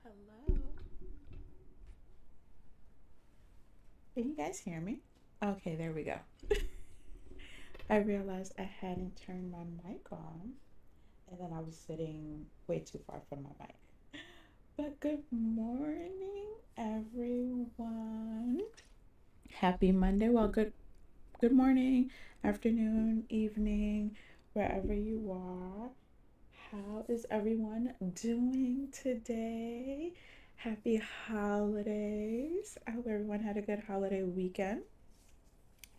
Hello. Can you guys hear me? Okay, there we go. I realized I hadn't turned my mic on and then I was sitting way too far from my mic. But good morning, everyone. Happy Monday. Well, good morning, afternoon, evening, wherever you are. How is everyone doing today? Happy holidays. I hope everyone had a good holiday weekend.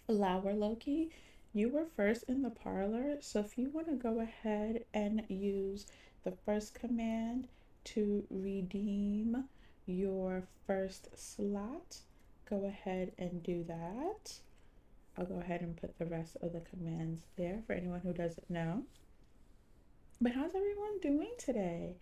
Flower Loki, you were first in the parlor, so if you want to go ahead and use the first command to redeem your first slot, go ahead and do that. I'll go ahead and put the rest of the commands there for anyone who doesn't know. But how's everyone doing today?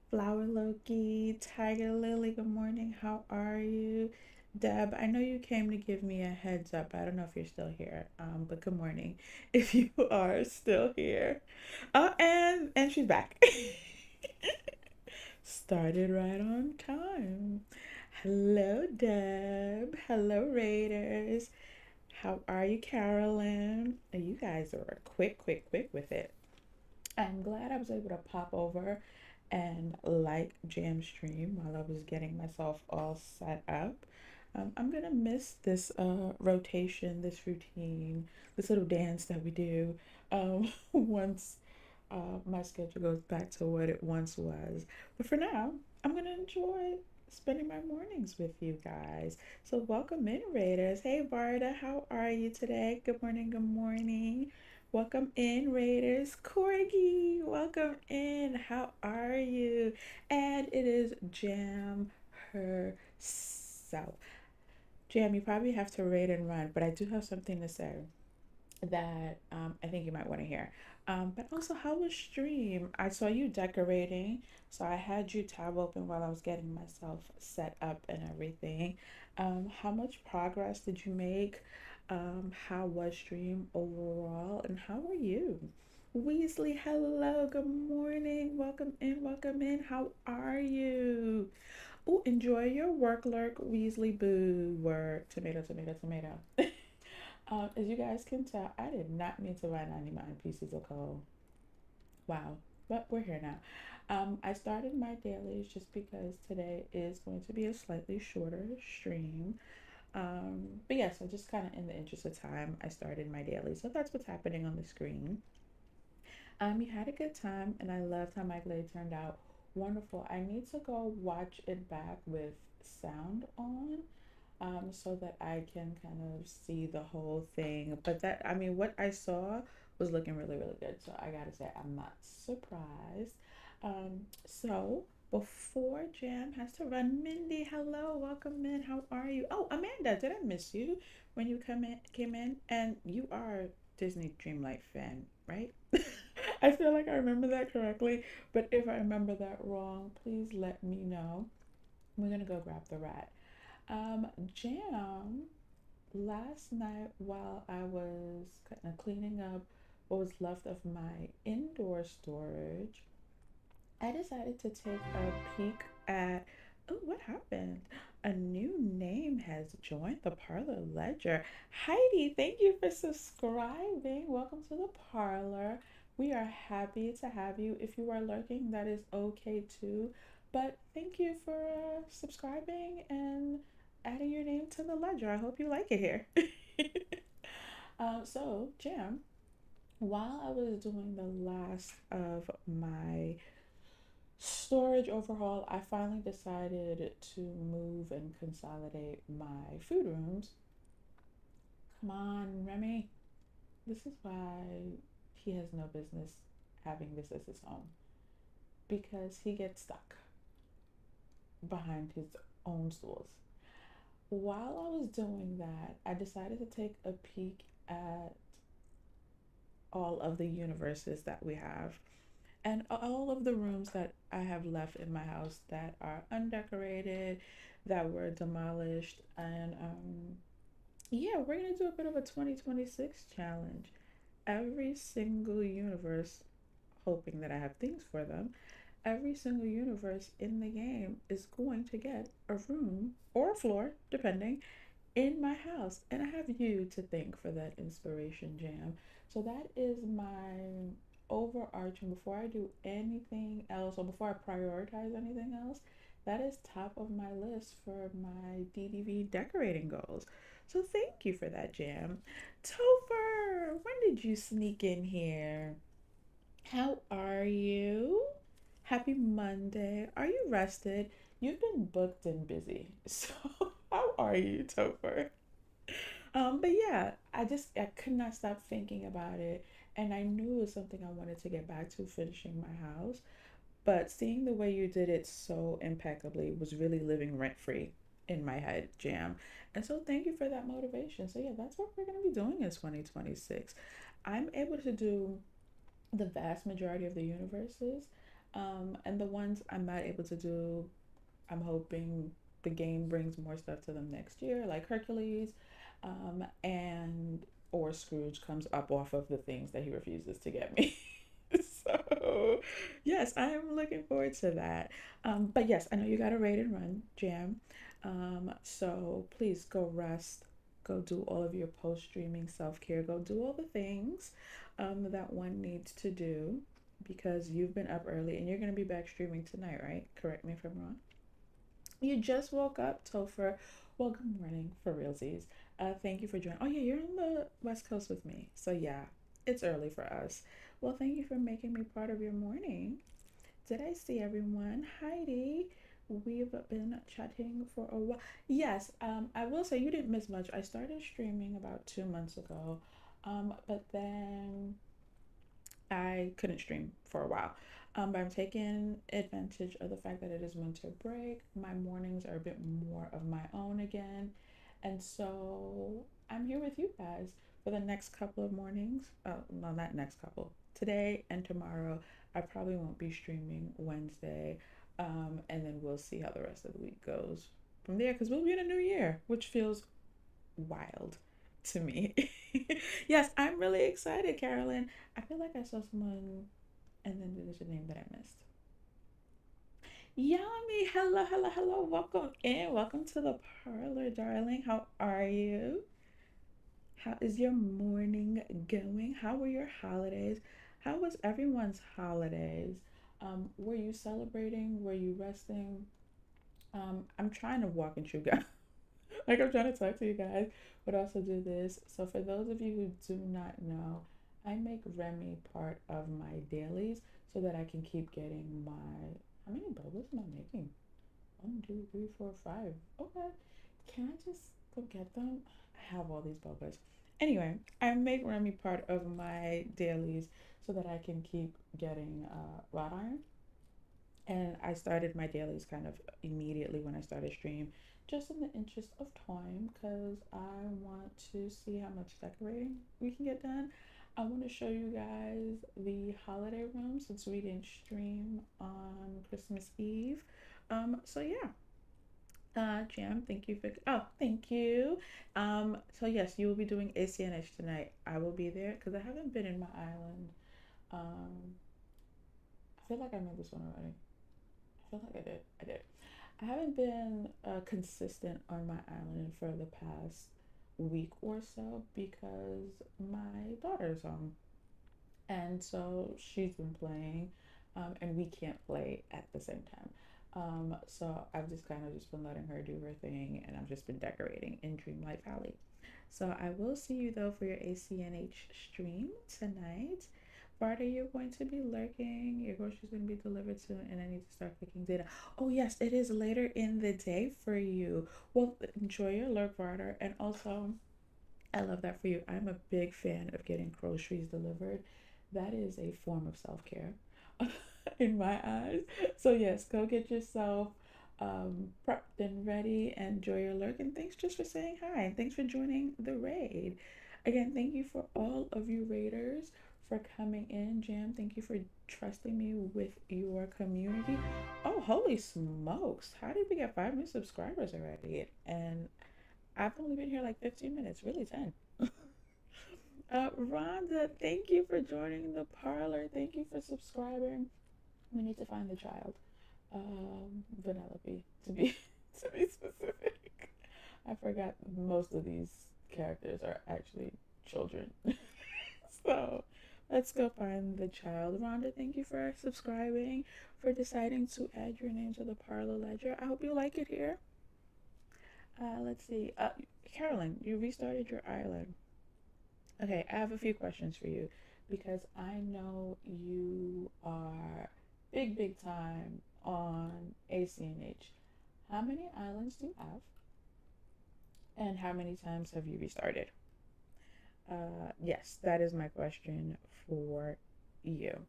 Flower Loki, Tiger Lily, good morning. How are you? Deb, I know you came to give me a heads up. I don't know if you're still here, but good morning if you are still here. Oh, and she's back. Started right on time. Hello, Deb. Hello, Raiders. How are you, Carolyn? You guys are quick with it. I'm glad I was able to pop over and like jam stream while I was getting myself all set up. I'm gonna miss this rotation, this routine, this little dance that we do once my schedule goes back to what it once was. But for now, I'm gonna enjoy spending my mornings with you guys. So welcome in, Raiders. Hey, Varda, how are you today? Good morning, good morning. Welcome in, Raiders. Corgi, welcome in. How are you? And it is Jam herself. Jam, you probably have to raid and run, but I do have something to say that I think you might want to hear. But also, how was stream? I saw you decorating, so I had you tab open while I was getting myself set up and everything. How much progress did you make? How was stream overall, and how are you? Weasley, hello, good morning, welcome in, welcome in. How are you? Oh, enjoy your work, lurk, Weasley, boo, work, tomato, tomato, tomato. As you guys can tell, I did not mean to buy 99 pieces of coal. Wow. But we're here now. I started my dailies just because today is going to be a slightly shorter stream. But yes, so just kind of in the interest of time, I started my daily. So that's what's happening on the screen. We had a good time, and I loved how my glade turned out. Wonderful. I need to go watch it back with sound on, so that I can kind of see the whole thing. But that, I mean, what I saw was looking really, really good. So I gotta say, I'm not surprised. So before Jam has to run, Mindy, hello, welcome in. How are you? Oh, Amanda, did I miss you when you came in? And you are Disney Dreamlight fan, right? I feel like I remember that correctly, but if I remember that wrong, please let me know. We're gonna go grab the rat. Jam, last night while I was kind of cleaning up what was left of my indoor storage, I decided to take a peek at. Oh, what happened? A new name has joined the Parlor Ledger. Heidi, thank you for subscribing. Welcome to the Parlor. We are happy to have you. If you are lurking, that is okay too. But thank you for subscribing and adding your name to the ledger. I hope you like it here. So, Jam, while I was doing the last of my storage overhaul, I finally decided to move and consolidate my food rooms. Come on, Remy. This is why he has no business having this as his home, because he gets stuck behind his own stools. While I was doing that, I decided to take a peek at all of the universes that we have and all of the rooms that I have left in my house that are undecorated, that were demolished. And yeah, we're gonna do a bit of a 2026 challenge. Every single universe, hoping that I have things for them. every single universe in the game is going to get a room or a floor, depending, in my house. And I have you to thank for that inspiration, Jam. So that is my overarching, before I do anything else or before I prioritize anything else, that is top of my list for my DDV decorating goals. So thank you for that, Jam. Topher, when did you sneak in here? How are you? Happy Monday. Are you rested? You've been booked and busy. So, how are you, Topher? But yeah, I could not stop thinking about it, and I knew it was something I wanted to get back to, finishing my house. But seeing the way you did it so impeccably was really living rent free in my head, Jam. And so thank you for that motivation. So yeah, that's what we're gonna be doing in 2026. I'm able to do the vast majority of the universes. And the ones I'm not able to do, I'm hoping the game brings more stuff to them next year, like Hercules, and or Scrooge comes up off of the things that he refuses to get me. So, yes, I am looking forward to that. But yes, I know you got a raid and run, Jam. So please go rest, go do all of your post streaming self care, go do all the things that one needs to do because you've been up early and you're going to be back streaming tonight, right? Correct me if I'm wrong. You just woke up, Topher. Well, good morning for realsies. Thank you for joining. Oh, yeah, you're on the West Coast with me. So, yeah, it's early for us. Well, thank you for making me part of your morning. Did I see everyone? Heidi, we've been chatting for a while. Yes, I will say you didn't miss much. I started streaming about 2 months ago, but then I couldn't stream for a while. But I'm taking advantage of the fact that it is winter break. My mornings are a bit more of my own again. And so I'm here with you guys for the next couple of mornings. Well, not next couple. Today and tomorrow, I probably won't be streaming Wednesday. And then we'll see how the rest of the week goes from there because we'll be in a new year, which feels wild to me. Yes, I'm really excited, Carolyn. I feel like I saw someone, and then there's a name that I missed. Yummy. Hello, hello, hello. Welcome in. Welcome to the parlor, darling. How are you? How is your morning going? How were your holidays? How was everyone's holidays? Were you celebrating? Were you resting? I'm trying to walk and chew gum. Like I'm trying to talk to you guys, but also do this. So for those of you who do not know, I make Remy part of my dailies so that I can keep getting my. How many bubbles am I making? One, two, three, four, five. Okay. Can I just go get them? I have all these bubbles. Anyway, I make Remy part of my dailies so that I can keep getting wrought iron. And I started my dailies kind of immediately when I started stream, just in the interest of time, because I want to see how much decorating we can get done. I want to show you guys the holiday room since we didn't stream on Christmas Eve. So yeah. Jam, thank you for. Oh, thank you. So yes, you will be doing ACNH tonight. I will be there because I haven't been in my island. Um, I feel like I made this one already. I feel like I did. I did. I haven't been consistent on my island for the past week or so because my daughter's home. And so she's been playing, and we can't play at the same time. So I've just kind of just been letting her do her thing, and I've just been decorating in Dreamlight Valley. So I will see you though for your ACNH stream tonight. Barda, you're going to be lurking. Your groceries going to be delivered soon, and I need to start cooking dinner. Oh yes, it is later in the day for you. Well, enjoy your lurk, Barda, and also I love that for you. I'm a big fan of getting groceries delivered. That is a form of self care in my eyes. So, yes, go get yourself prepped and ready and enjoy your lurk. And thanks just for saying hi. And thanks for joining the raid. Again, thank you for all of you raiders for coming in. Jam, thank you for trusting me with your community. Oh, holy smokes. How did we get 5 new subscribers already? And I've only been here like 15 minutes, really 10. Rhonda, thank you for joining the parlor. Thank you for subscribing. We need to find the child. Vanellope, to be to be specific. I forgot most of these characters are actually children. So let's go find the child. Rhonda, thank you for subscribing, for deciding to add your name to the Parlour Ledger. I hope you like it here. Let's see. Carolyn, you restarted your island. Okay, I have a few questions for you because I know you are big time on ACNH. How many islands do you have? And how many times have you restarted? Yes, that is my question for you.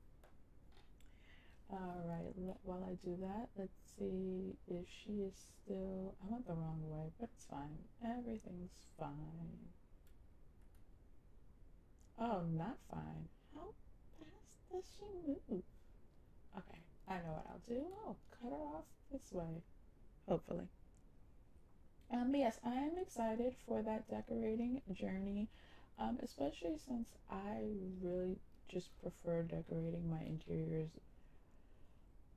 All right, while I do that, let's see if she is still. I went the wrong way, but it's fine. Everything's fine. Oh, not fine. How fast does she move? Okay, I know what I'll do. I'll cut her off this way, hopefully. Yes, I am excited for that decorating journey, especially since I really just prefer decorating my interiors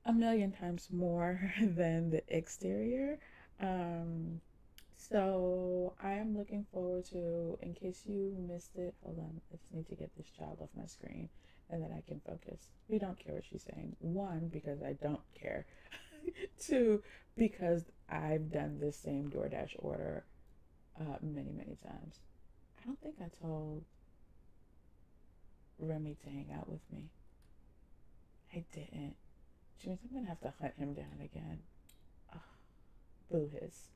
a million times more than the exterior. Um, so I am looking forward to, in case you missed it, hold on, I just need to get this child off my screen and then I can focus. We don't care what she's saying. One, because I don't care. Two, because I've done this same DoorDash order many times. I don't think I told Remy to hang out with me. I didn't. Which means I'm gonna have to hunt him down again. Ugh, boo hiss.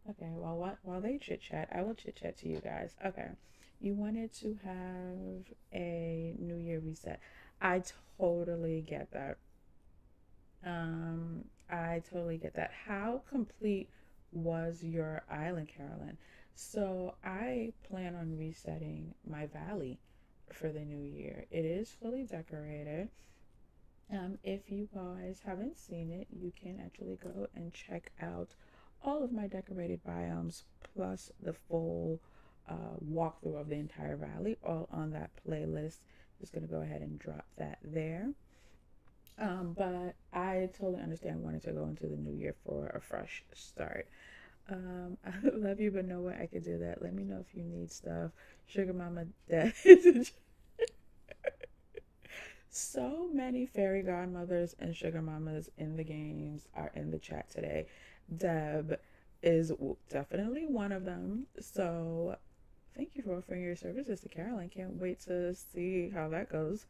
Okay, well, while they chit chat, I will chit chat to you guys. Okay, you wanted to have a New Year reset. I totally get that. I totally get that. How complete was your island, Carolyn? So I plan on resetting my valley for the new year. It is fully decorated. If you guys haven't seen it, you can actually go and check out all of my decorated biomes plus the full walkthrough of the entire valley, all on that playlist. Just gonna go ahead and drop that there. But I totally understand wanting to go into the new year for a fresh start. I love you, but no way I could do that. Let me know if you need stuff. Sugar Mama, Dad. So many fairy godmothers and sugar mamas in the games are in the chat today. Deb is definitely one of them. So thank you for offering your services to Carolyn. Can't wait to see how that goes.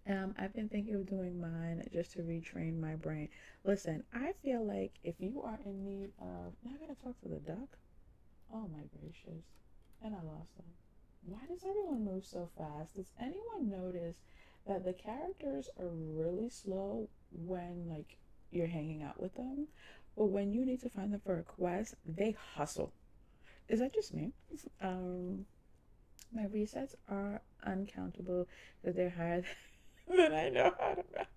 I've been thinking of doing mine just to retrain my brain. Listen, I feel like if you are in need of, now I gotta talk to the duck. Oh my gracious, and I lost them. Why does everyone move so fast? Does anyone notice that the characters are really slow when like you're hanging out with them, but when you need to find them for a quest, they hustle? Is that just me? Um, my resets are uncountable because they're higher than I know how to math.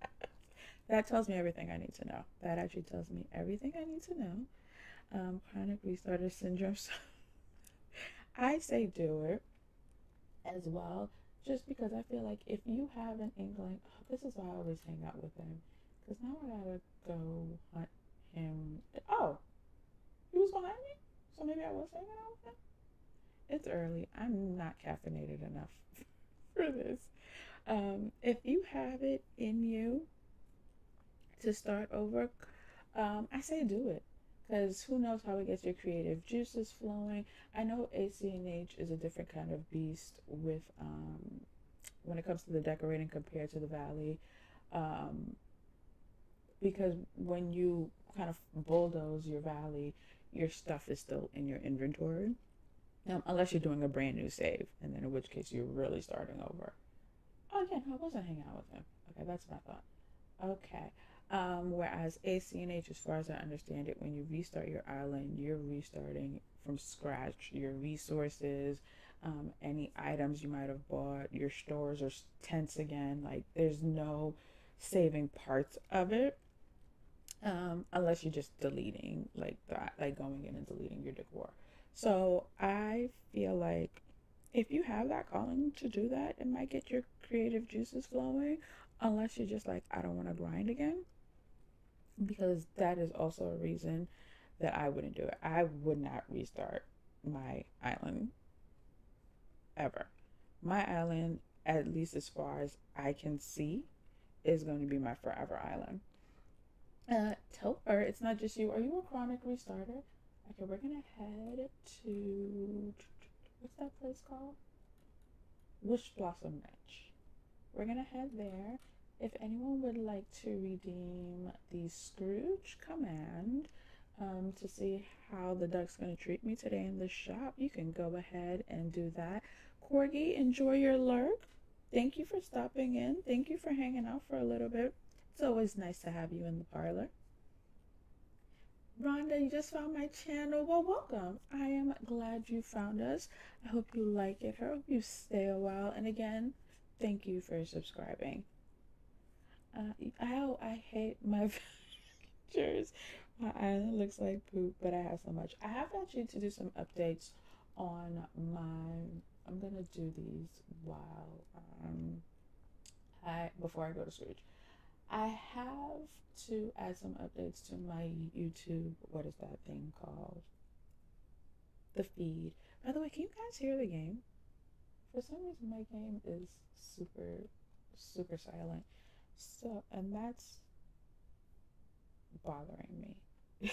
That tells me everything I need to know. That actually tells me everything I need to know. Chronic restarter syndrome. So I say do it as well, just because I feel like if you have an inkling, oh, this is why I always hang out with him, because now I gotta go hunt him. Oh, he was behind me, so maybe I was hanging out with him. It's early. I'm not caffeinated enough for this. If you have it in you to start over, I say do it. Because who knows how it gets your creative juices flowing. I know ACNH is a different kind of beast with when it comes to the decorating compared to the valley. Um, because when you kind of bulldoze your valley, your stuff is still in your inventory. Unless you're doing a brand new save, and then in which case you're really starting over. Oh, yeah, no, I wasn't hanging out with him. Okay, that's what I thought. Okay. Whereas ACNH, as far as I understand it, when you restart your island, you're restarting from scratch. Your resources, any items you might have bought, your stores are tense again. Like there's no saving parts of it, unless you're just deleting like that, like going in and deleting your decor. So I feel like If you have that calling to do that, it might get your creative juices flowing, unless you're just like, I don't want to grind again, because that is also a reason that I wouldn't do it. I would not restart my island ever. My island, at least as far as I can see, is going to be my forever island. Topper, it's not just you. Are you a chronic restarter? Okay, we're gonna head to, what's that place called? Wish Blossom Ranch. We're gonna head there. If anyone would like to redeem the Scrooge command, to see how the duck's gonna treat me today in the shop, you can go ahead and do that. Corgi, enjoy your lurk. Thank you for stopping in. Thank you for hanging out for a little bit. It's always nice to have you in the parlor. Rhonda, you just found my channel. Well, welcome. I am glad you found us. I hope you like it. I hope you stay a while. And again, thank you for subscribing. I hate my pictures. My island looks like poop, but I have so much. I have actually to do some updates on my. I'm gonna do these while I before I go to Scrooge. I have to add some updates to my YouTube. What is that thing called? The feed. By the way, can you guys hear the game? For some reason, my game is super, super silent. So, and that's bothering me.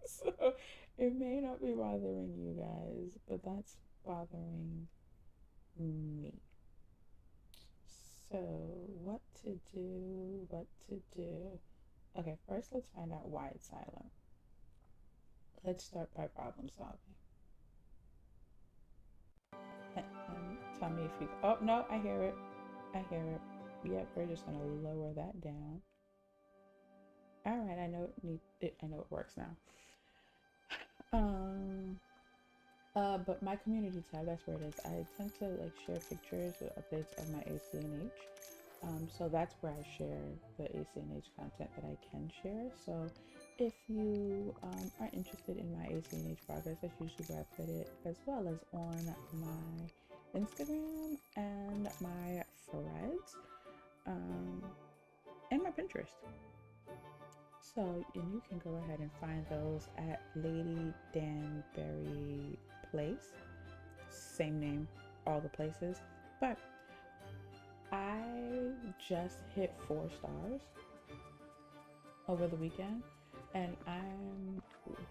So, it may not be bothering you guys, but that's bothering me. So, what to do? What to do? Okay, first let's find out why it's silent. Let's start by problem solving. Tell me if you. Oh no, I hear it. I hear it. Yep, we're just gonna lower that down. All right, I know it. I know it works now. Um. But my community tab, that's where it is. I tend to like share pictures or updates of my ACNH. So that's where I share the ACNH content that I can share. So if you are interested in my ACNH progress, that's usually where I put it, as well as on my Instagram and my threads, and my Pinterest. So, and you can go ahead and find those at Lady Danbury Place. Same name, all the places. But I just hit 4 stars over the weekend, and I'm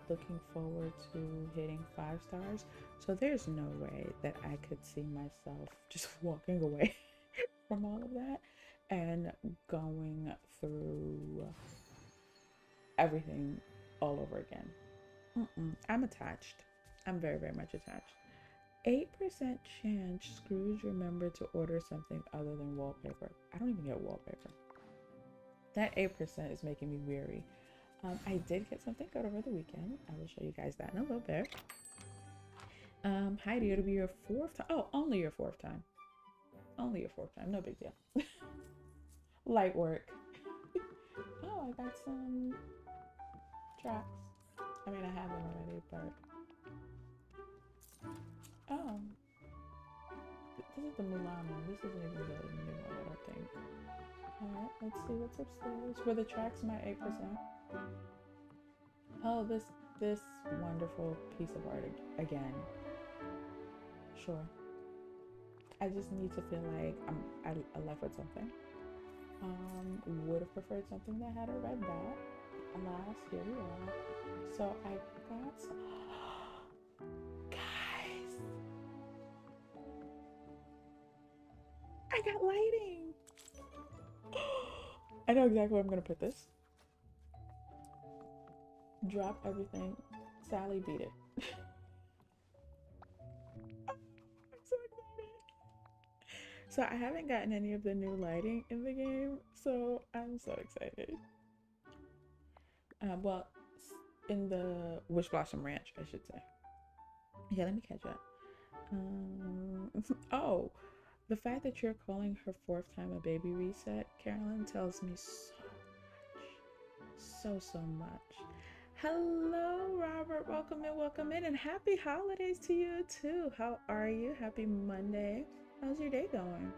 looking forward to hitting 5 stars. So there's no way that I could see myself just walking away from all of that and going through everything all over again. I'm attached. I'm very, very much attached. 8% chance Scrooge remembered to order something other than wallpaper. I don't even get wallpaper. That 8% is making me weary. I did get something good over the weekend. I will show you guys that in a little bit. Heidi, it'll be your 4th time. Oh, only your 4th time. Only your 4th time. No big deal. Light work. Oh, I got some tracks. I mean, I have them already, but oh, this is the Mulan one. This isn't even the new one, I don't think. Alright, let's see what's upstairs. Were the tracks my 8%? Oh, this wonderful piece of art again. Sure. I just need to feel like I left with something. Would have preferred something that had a red dot. Alas, here we are. So I got some. Guys, I got lighting. I know exactly where I'm gonna put this. Drop everything. Sally, beat it. I'm so excited. So I haven't gotten any of the new lighting in the game, so I'm so excited. Well, in the Wish Blossom Ranch, I should say. Yeah, let me catch up. Oh, the fact that you're calling her 4th time a baby reset, Carolyn, tells me so much. So much. Hello, Robert. Welcome in, and happy holidays to you too. How are you? Happy Monday. How's your day going?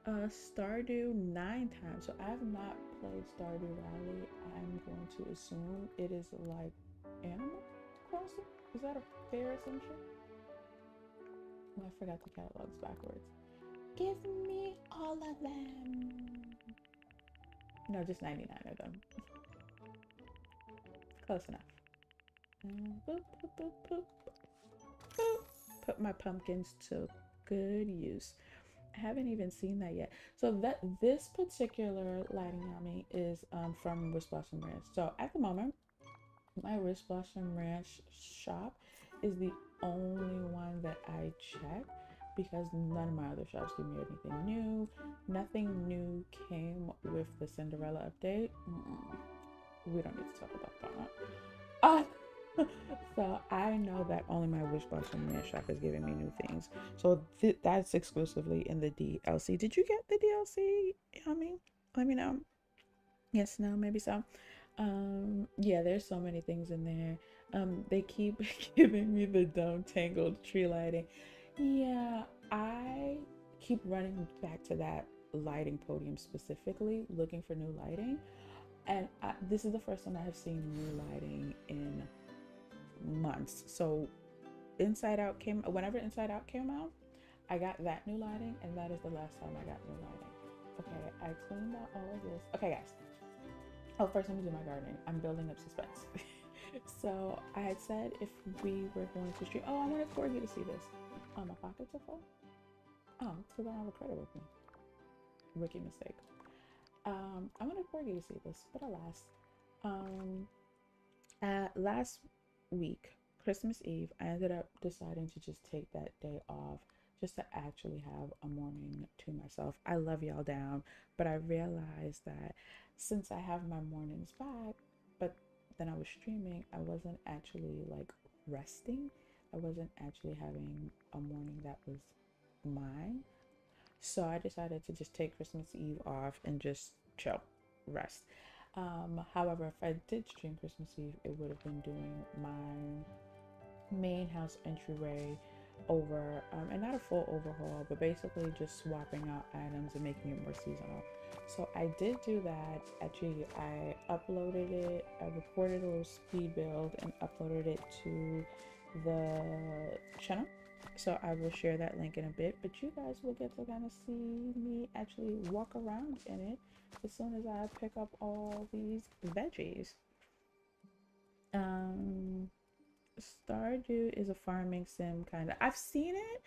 Stardew 9 times. So I have not played Stardew Valley. I'm going to assume it is like Animal Crossing. Is that a fair assumption? Oh, I forgot the catalogs backwards. Give me all of them. No, just 99 of them. Close enough. Boop, boop, boop, boop, boop. Put my pumpkins to good use. I haven't even seen that yet. So that this particular lighting yummy is from Wish Blossom Ranch. So at the moment, my Wish Blossom Ranch shop is the only one that I check because none of my other shops give me anything new. Nothing new came with the Cinderella update. We don't need to talk about that. So I know that only my Wish Blossom Ranch shop is giving me new things. So that's exclusively in the DLC. Did you get the DLC? Yummy? Let me know. Yes, no, maybe so. Yeah, there's so many things in there. They keep giving me the dumb tangled tree lighting. Yeah, I keep running back to that lighting podium specifically, looking for new lighting. And this is the first time I have seen new lighting in months. So whenever Inside Out came out, I got that new lighting, and that is the last time I got new lighting. Okay, I explained about all of this. Okay, guys. Oh, first let me do my gardening. I'm building up suspense. So I had said if we were going to stream. Oh, I wanted Corgi to see this. Oh, my pockets are full. Oh, it's because I don't have a credit with me. Rookie mistake. I wanted Corgi to see this, but alas. Last week, Christmas Eve, I ended up deciding to just take that day off just to actually have a morning to myself. I love y'all down, but I realized that since I have my mornings back, but then I was streaming, I wasn't actually like resting. I wasn't actually having a morning that was mine. So I decided to just take Christmas Eve off and just chill, rest. However, if I did stream Christmas Eve, it would have been doing my main house entryway over, and not a full overhaul, but basically just swapping out items and making it more seasonal. So I did do that. Actually, I uploaded it, I recorded a little speed build and uploaded it to the channel. So I will share that link in a bit, but you guys will get to kind of see me actually walk around in it as soon as I pick up all these veggies. Stardew is a farming sim kind of. I've seen it.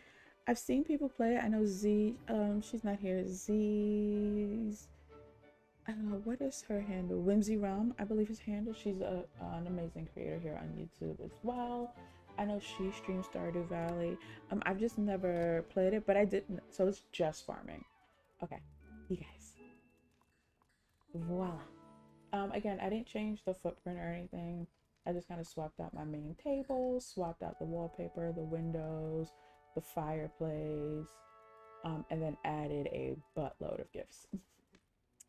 I've seen people play it. I know Z. She's not here. Z's. What is her handle? Whimsy Realm, I believe his handle. She's an amazing creator here on YouTube as well. I know she streams Stardew Valley. I've just never played it, but I didn't. So it's just farming. Okay, you guys. Voila. Again, I didn't change the footprint or anything. I just kind of swapped out my main table, swapped out the wallpaper, the windows, the fireplace, and then added a buttload of gifts.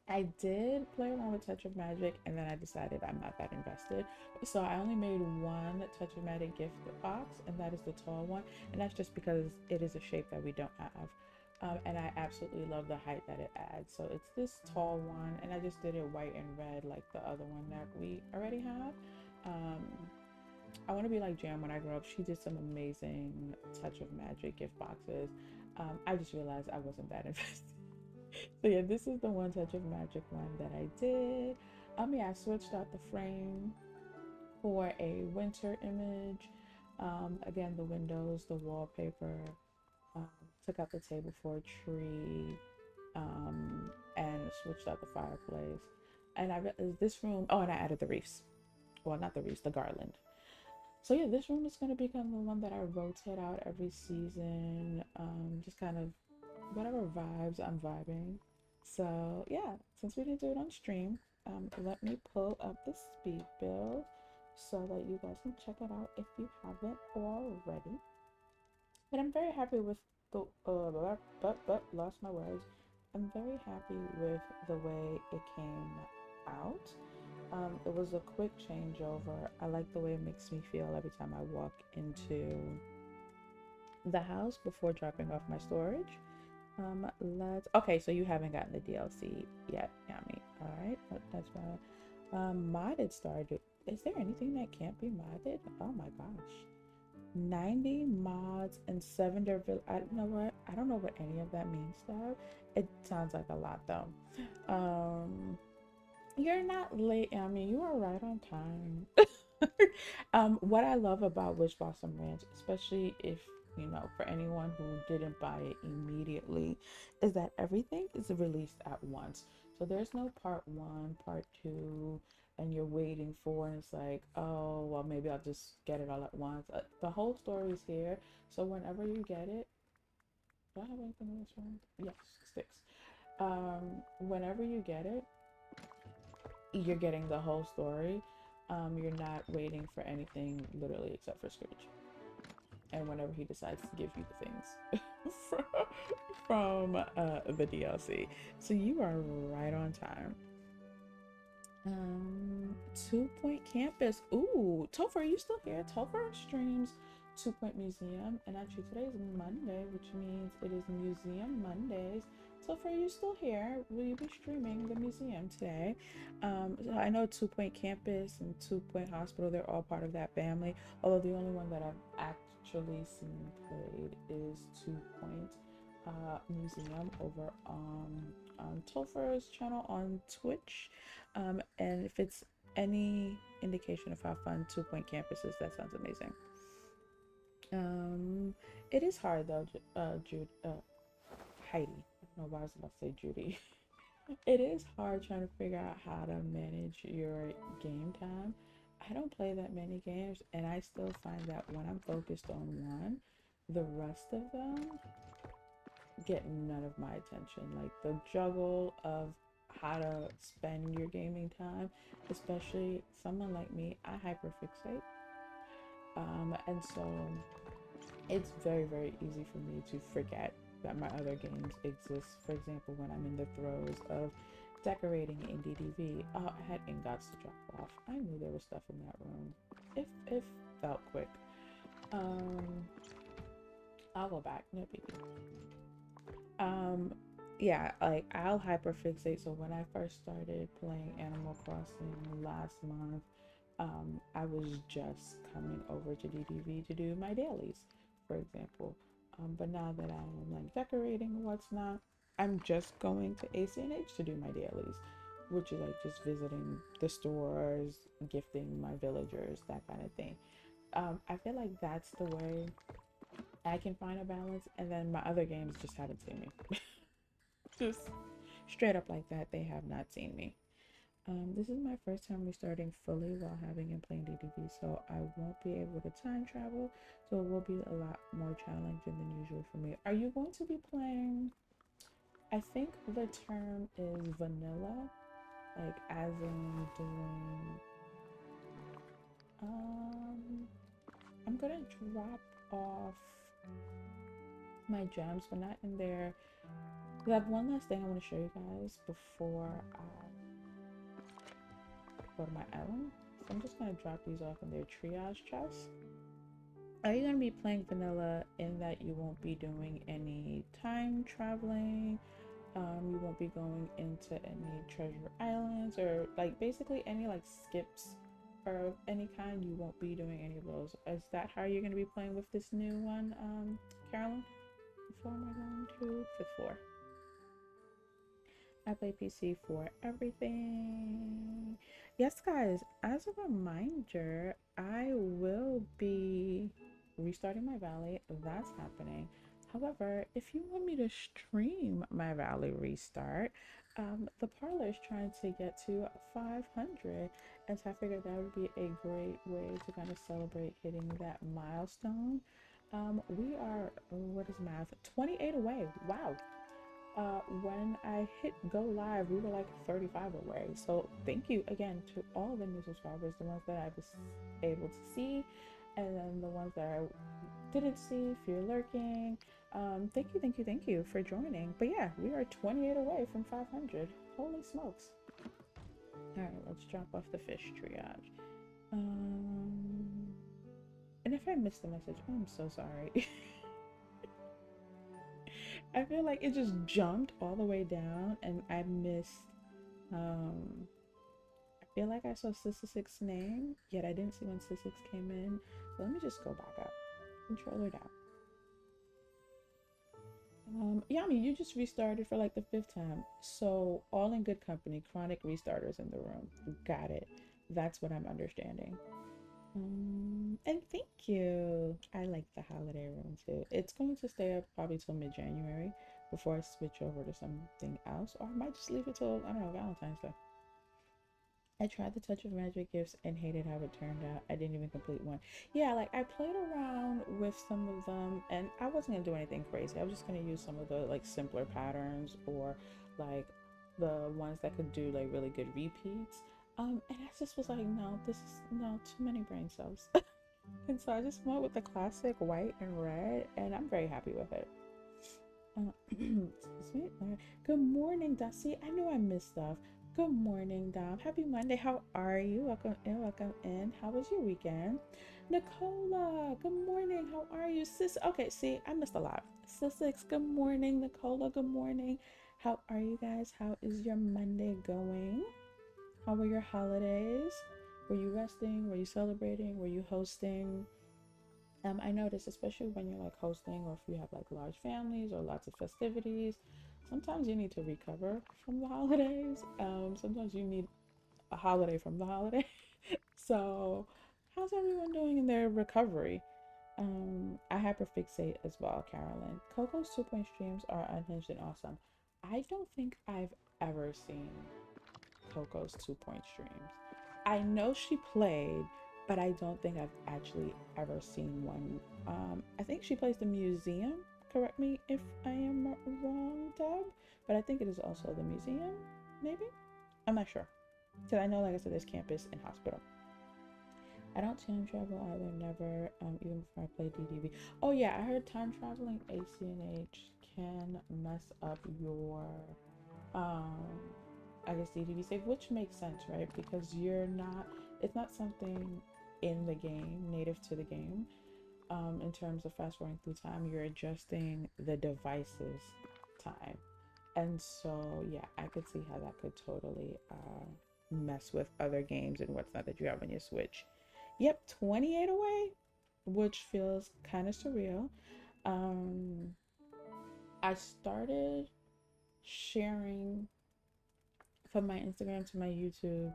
I did play around with Touch of Magic, and then I decided I'm not that invested. So I only made one Touch of Magic gift box, and that is the tall one. And that's just because it is a shape that we don't have. And I absolutely love the height that it adds. So it's this tall one, and I just did it white and red like the other one that we already have. I want to be like Jam when I grow up. She did some amazing Touch of Magic gift boxes. I just realized I wasn't that invested. So yeah, this is the one Touch of Magic one that I did. Yeah, I switched out the frame for a winter image. Again, the windows, the wallpaper. Um, Took out the table for a tree. And switched out the fireplace. And this room. Oh, and I added the wreaths. Well, not the wreaths, the garland. So yeah, this room is gonna become the one that I rotate out every season. Just kind of whatever vibes I'm vibing. So yeah, since we didn't do it on stream, let me pull up the speed build so that you guys can check it out if you haven't already. But I'm very happy with the lost my words. I'm very happy with the way it came out. It was a quick changeover. I like the way it makes me feel every time I walk into the house before dropping off my storage. Let's. Okay, so you haven't gotten the DLC yet, Yami. All right, that's fine. Modded started. Is there anything that can't be modded? Oh my gosh. 90 mods and 7 different. I don't know what. I don't know what any of that means, though. It sounds like a lot, though. You're not late. I mean, you are right on time. What I love about Witch Blossom Ranch, especially if you know, for anyone who didn't buy it immediately, is that everything is released at once. So there's no part one, part two, and you're waiting for, and it's like, oh, well, maybe I'll just get it all at once. The whole story is here. So whenever you get it, do I have anything in this room? Yes, sticks. Whenever you get it, you're getting the whole story. You're not waiting for anything literally except for Scrooge. And whenever he decides to give you the things from the DLC. So you are right on time. 2 Point Campus. Ooh, Topher, are you still here? Topher streams 2 Point Museum, and actually today is Monday, which means it is Museum Mondays. Topher, are you still here? Will you be streaming the museum today? So I know 2 Point Campus and 2 Point Hospital, they're all part of that family, although the only one that I've actually seen played is 2 Point Museum over on Topher's channel on Twitch. And if it's any indication of how fun 2 Point Campus is, that sounds amazing. It is hard though, Heidi. I don't know why I was about to say Judy. It is hard trying to figure out how to manage your game time. I don't play that many games, and I still find that when I'm focused on one, the rest of them get none of my attention. Like the juggle of how to spend your gaming time, especially someone like me, I hyperfixate. And so it's very, very easy for me to forget that my other games exist. For example, when I'm in the throes of decorating in DDV, oh, I had ingots to drop off. I knew there was stuff in that room. If felt quick. I'll go back. No biggie. Yeah, like I'll hyperfixate. So when I first started playing Animal Crossing last month, I was just coming over to DDV to do my dailies, for example. But now that I'm like decorating and what's not, I'm just going to ACNH to do my dailies, which is like just visiting the stores, gifting my villagers, that kind of thing. I feel like that's the way I can find a balance, and then my other games just haven't seen me. Just straight up like that, they have not seen me. This is my first time restarting fully while having and playing DDV, so I won't be able to time travel, so it will be a lot more challenging than usual for me. Are you going to be playing, I think the term is vanilla, like as in doing, I'm gonna drop off my gems, but not in there. I have one last thing I want to show you guys before I go to my island. So I'm just going to drop these off in their triage chest. Are you going to be playing vanilla in that you won't be doing any time traveling? You won't be going into any treasure islands or like basically any like skips or of any kind. You won't be doing any of those. Is that how you're going to be playing with this new one, Carolyn? Before am I going to fifth floor? I play PC for everything. Yes, guys, as a reminder, I will be restarting my Valley. That's happening. However, if you want me to stream my Valley restart, the Parlour is trying to get to 500. And so I figured that would be a great way to kind of celebrate hitting that milestone. We are, what is math? 28 away. Wow. When I hit go live, we were like 35 away. So thank you again to all the new subscribers, the ones that I was able to see, and then the ones that I didn't see, if you're lurking. Thank you for joining. But yeah, we are 28 away from 500. Holy smokes. All right, let's drop off the fish triage. Um, and if I missed the message, oh, I'm so sorry. I feel like it just jumped all the way down, and I missed. Um, I feel like I saw Sister Six's name, yet I didn't see when Sister Six came in. So let me just go back up. Controller down. Yeah, I mean, you just restarted for like the fifth time. So, all in good company, chronic restarters in the room. Got it. That's what I'm understanding. And thank you. I like the holiday room too. It's going to stay up probably till mid-January before I switch over to something else, or I might just leave it till, I don't know, Valentine's Day. I tried the Touch of Magic gifts and hated how it turned out. I didn't even complete one. Yeah, like I played around with some of them and I wasn't gonna do anything crazy. I was just gonna use some of the like simpler patterns or like the ones that could do like really good repeats. And I just was like, no, this is no too many brain cells. And so I just went with the classic white and red, and I'm very happy with it. Excuse me. Good morning, Dusty. I know I missed stuff. Good morning, Dom. Happy Monday. How are you? Welcome in. Welcome in. How was your weekend? Nicola. Good morning. How are you, sis? Okay, see, I missed a lot. Sis Six. Good morning, Nicola. Good morning. How are you guys? How is your Monday going? How were your holidays? Were you resting? Were you celebrating? Were you hosting? I notice, especially when you're like hosting or if you have like large families or lots of festivities, sometimes you need to recover from the holidays. Sometimes you need a holiday from the holiday. So, how's everyone doing in their recovery? I hyperfixate as well, Carolyn. Coco's 2 point streams are unhinged and awesome. I don't think I've ever seen Coco's 2 point streams. I know she played, but I don't think I've actually ever seen one. I think she plays the museum. Correct me if I am wrong, Deb, but I think it is also the museum, maybe? I'm not sure. Because I know, like I said, there's campus and hospital. I don't time travel either, never, even before I play DDV. Oh yeah, I heard time traveling ACNH can mess up your um I guess DDV save, which makes sense, right? Because it's not something in the game, native to the game. In terms of fast forwarding through time, you're adjusting the device's time. And so, yeah, I could see how that could totally mess with other games and what's not that you have on your Switch. Yep, 28 away, which feels kind of surreal. Um, I started sharing from my Instagram to my YouTube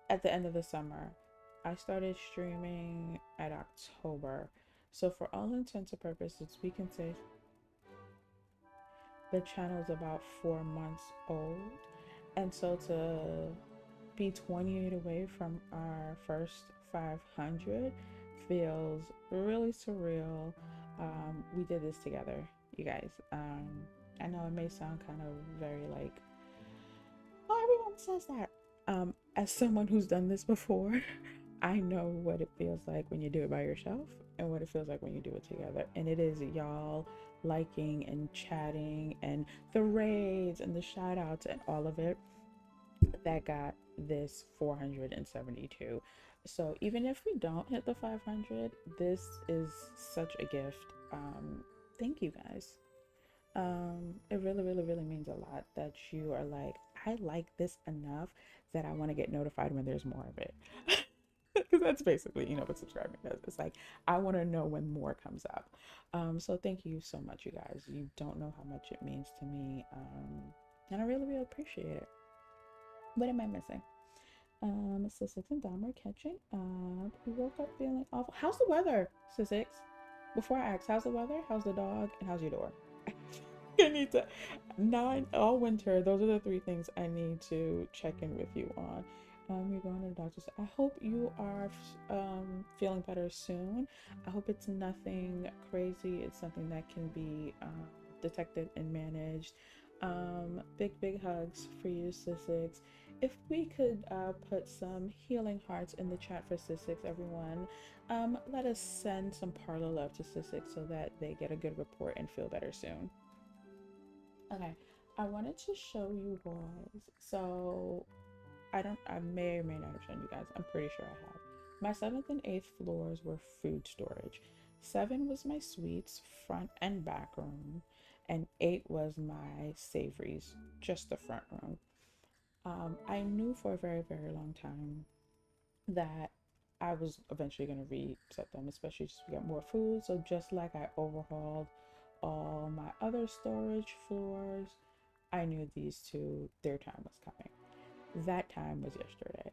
at the end of the summer. I started streaming at October. So, for all intents and purposes, we can say the channel is about 4 months old. And so, to be 28 away from our first 500 feels really surreal. We did this together, you guys. I know it may sound kind of very like, oh, everyone says that. As someone who's done this before, I know what it feels like when you do it by yourself and what it feels like when you do it together. And it is y'all liking and chatting and the raids and the shout outs and all of it that got this 472. So even if we don't hit the 500, this is such a gift. Thank you guys. It really, really, really means a lot that you are like, I like this enough that I want to get notified when there's more of it. Because that's basically, what subscribing does. It's like, I want to know when more comes up. So thank you so much, you guys. You don't know how much it means to me. And I really, really appreciate it. What am I missing? Six and Dom are catching up. We woke up feeling awful. How's the weather, Six? Before I ask, how's the weather? How's the dog? And how's your door? I need to all winter. Those are the three things I need to check in with you on. You're going to the doctor's. I hope you are feeling better soon. I hope it's nothing crazy. It's something that can be detected and managed. Big hugs for you, Six. If we could put some healing hearts in the chat for Six, everyone, let us send some Parlour love to Six so that they get a good report and feel better soon. Okay, I wanted to show you guys. So I may or may not have shown you guys. I'm pretty sure I have. My seventh and eighth floors were food storage. Seven was my sweets, front and back room, and eight was my savories, just the front room. I knew for a very, very long time that I was eventually going to reset them, especially just to get more food. So just like I overhauled all my other storage floors, I knew these two, their time was coming. That time was yesterday.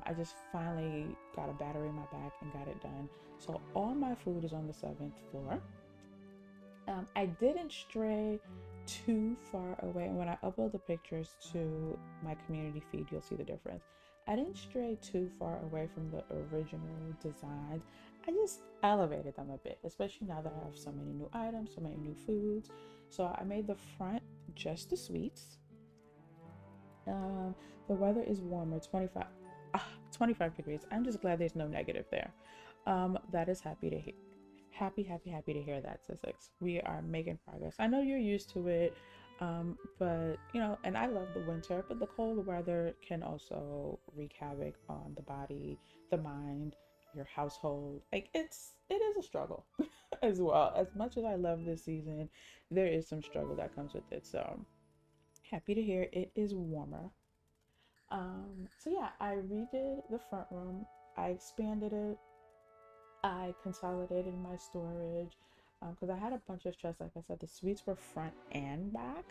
I just finally got a battery in my back and got it done. So all my food is on the seventh floor. I didn't stray too far away. And when I upload the pictures to my community feed, you'll see the difference. I didn't stray too far away from the original designs. I just elevated them a bit, especially now that I have so many new items, so many new foods. So I made the front just the sweets. The weather is warmer, 25 degrees. I'm just glad there's no negative there. That is happy to hear. Happy to hear that, Sussex. We are making progress. I know you're used to it, but and I love the winter, but the cold weather can also wreak havoc on the body, the mind, your household. Like it is a struggle as well. As much as I love this season, there is some struggle that comes with it. So happy to hear it is warmer. So yeah, I redid the front room. I expanded it. I consolidated my storage because I had a bunch of chests. Like I said, the suites were front and back.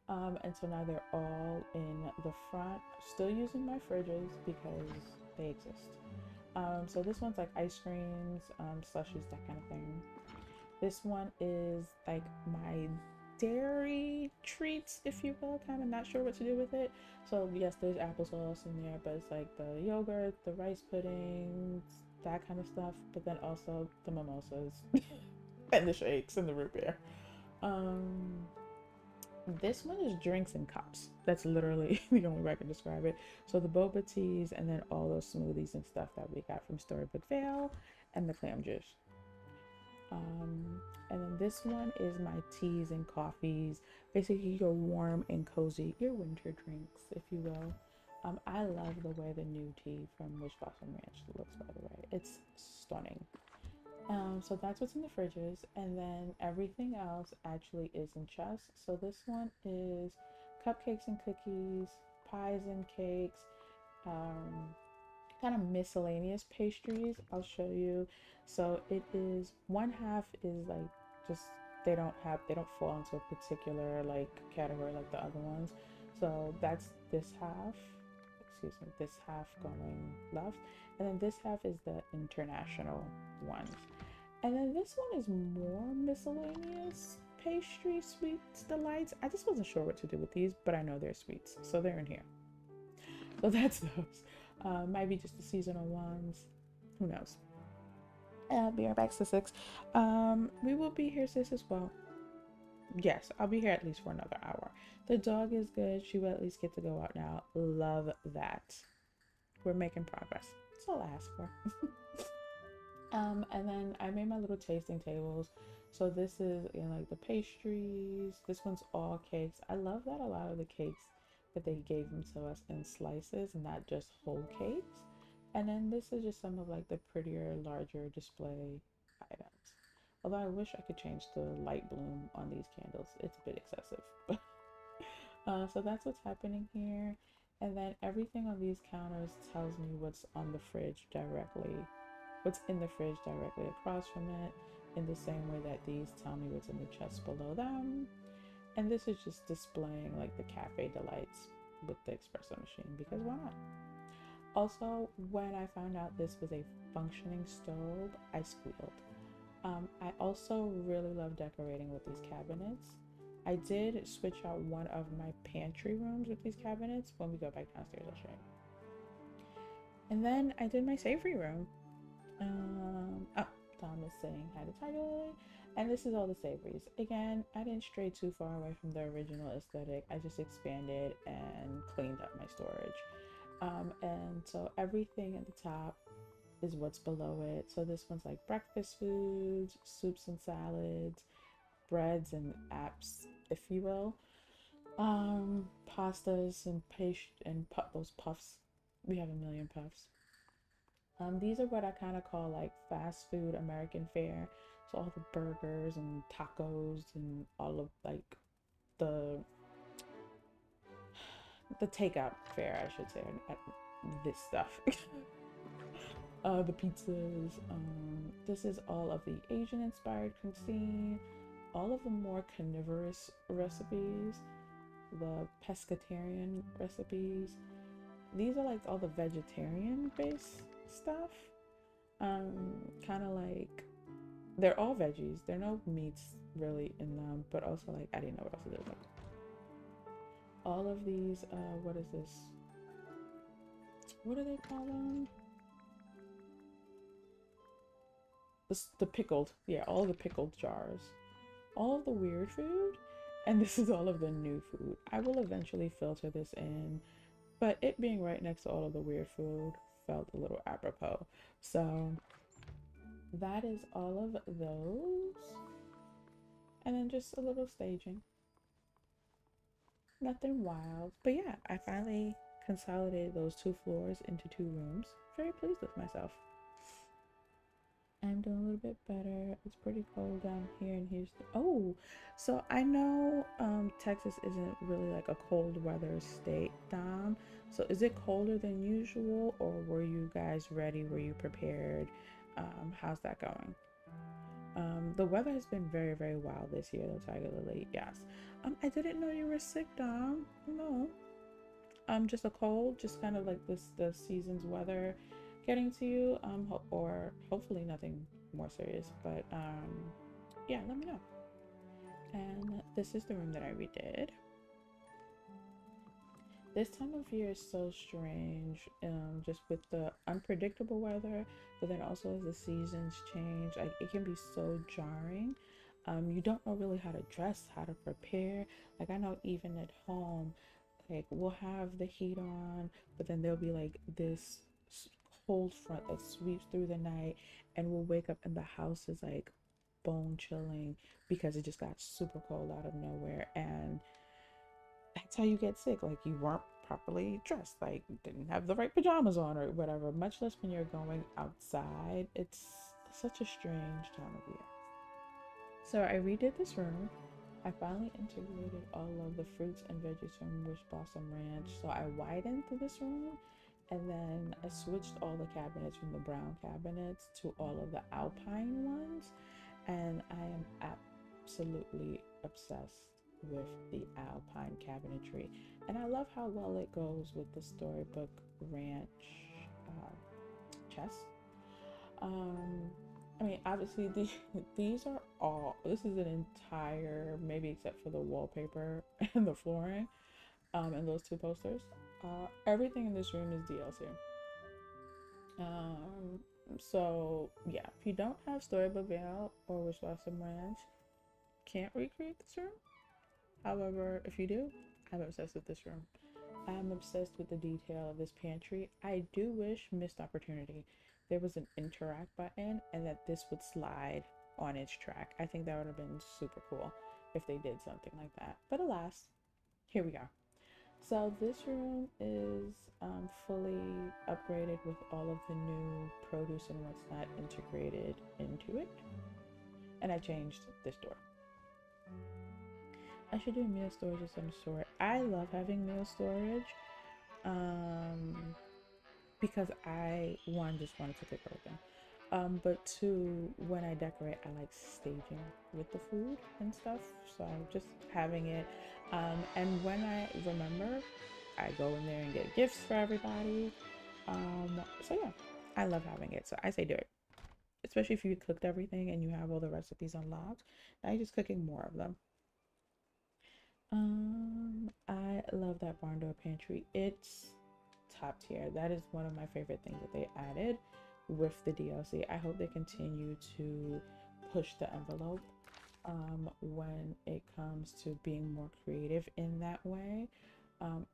And so now they're all in the front. Still using my fridges because they exist. So this one's like ice creams, slushies, that kind of thing. This one is like my dairy treats, if you will, kind of not sure what to do with it. So yes, there's applesauce in there, but it's like the yogurt, the rice puddings, that kind of stuff. But then also the mimosas and the shakes and the root beer. Um, this one is drinks in cups. That's literally the only way I can describe it. So the boba teas and then all those smoothies and stuff that we got from Storybook Vale and the clam juice. And then this one is my teas and coffees, basically your warm and cozy, your winter drinks, if you will. I love the way the new tea from Wish Blossom Ranch looks, by the way. It's stunning. So that's what's in the fridges, and then everything else actually is in chests. So this one is cupcakes and cookies, pies and cakes, um, kind of miscellaneous pastries. I'll show you. So it is one half is like just they don't fall into a particular like category like the other ones. So that's this half. Excuse me, this half going left, and then this half is the international ones. And then this one is more miscellaneous pastry sweets delights. I just wasn't sure what to do with these, but I know they're sweets, so they're in here. So that's those. Might be just the seasonal ones. Who knows? Be right back, sis. We will be here, sis, as well. Yes, I'll be here at least for another hour. The dog is good. She will at least get to go out now. Love that. We're making progress. That's all I ask for. And then I made my little tasting tables. So this is like the pastries. This one's all cakes. I love that a lot of the cakes that they gave them to us in slices, not just whole cakes. And then this is just some of like the prettier, larger display items. Although I wish I could change the light bloom on these candles. It's a bit excessive. So that's what's happening here. And then everything on these counters tells me what's on the fridge directly, what's in the fridge directly across from it, in the same way that these tell me what's in the chest below them. And this is just displaying like the cafe delights with the espresso machine, because why not? Also, when I found out this was a functioning stove, I squealed. I also really love decorating with these cabinets. I did switch out one of my pantry rooms with these cabinets. When we go back downstairs, I'll show you. And then I did my savory room. Tom is saying hi to Title. And this is all the savories. Again, I didn't stray too far away from the original aesthetic. I just expanded and cleaned up my storage. And so everything at the top is what's below it. So this one's like breakfast foods, soups and salads, breads and apps, if you will. pastas and paste and those puffs. We have a million puffs. These are what I kind of call like fast food American fare. So all the burgers and tacos and all of like the the takeout fare, I should say. This stuff. The pizzas. This is all of the Asian inspired cuisine, all of the more carnivorous recipes, the pescatarian recipes. These are like all the vegetarian based stuff. Kind of like they're all veggies. There are no meats really in them, but also like I didn't know what else it is. Like all of these. What is this? What do they call them? The pickled. Yeah, all the pickled jars. All of the weird food, and this is all of the new food. I will eventually filter this in, but it being right next to all of the weird food felt a little apropos. So that is all of those. And then just a little staging. Nothing wild. But yeah, I finally consolidated those 2 floors into 2 rooms. Very pleased with myself. I'm doing a little bit better. It's pretty cold down here in Houston. Oh, so I know Texas isn't really like a cold weather state, Dom. So is it colder than usual, or were you guys ready? Were you prepared? How's that going? The weather has been very, very wild this year, though, Tiger Lily. Yes. I didn't know you were sick, Dom. No. Just a cold, just kind of like the season's weather getting to you, or hopefully nothing more serious, but yeah, let me know. And this is the room that I redid. This time of year is so strange, just with the unpredictable weather, but then also as the seasons change, like it can be so jarring. You don't know really how to dress, how to prepare. Like I know even at home, like we'll have the heat on, but then there'll be like this cold front that sweeps through the night, and we'll wake up and the house is like bone chilling because it just got super cold out of nowhere. And that's how you get sick. Like you weren't properly dressed, like you didn't have the right pajamas on or whatever, much less when you're going outside. It's such a strange time of year. So I redid this room. I finally integrated all of the fruits and veggies from Wish Blossom Ranch. So I widened this room, and then I switched all the cabinets from the brown cabinets to all of the alpine ones. And I am absolutely obsessed with the alpine cabinetry. And I love how well it goes with the Storybook Ranch chest. I mean, obviously, these are all, this is an entire, maybe except for the wallpaper and the flooring, and those 2 posters. Everything in this room is DLC. So yeah, if you don't have Storybook Vale or Wish Blossom Ranch, can't recreate this room. However, if you do, I'm obsessed with this room. I'm obsessed with the detail of this pantry. I do wish, missed opportunity, there was an interact button and that this would slide on its track. I think that would have been super cool if they did something like that. But alas, here we are. So this room is fully upgraded with all of the new produce and what's not integrated into it. And I changed this door. I should do meal storage of some sort. I love having meal storage because I, one, just wanted to cook everything. But 2, when I decorate, I like staging with the food and stuff. So just having it. And when I remember, I go in there and get gifts for everybody. So yeah, I love having it. So I say do it. Especially if you cooked everything and you have all the recipes unlocked. Now you're just cooking more of them. I love that barn door pantry. It's top tier. That is one of my favorite things that they added with the DLC. I hope they continue to push the envelope when it comes to being more creative in that way.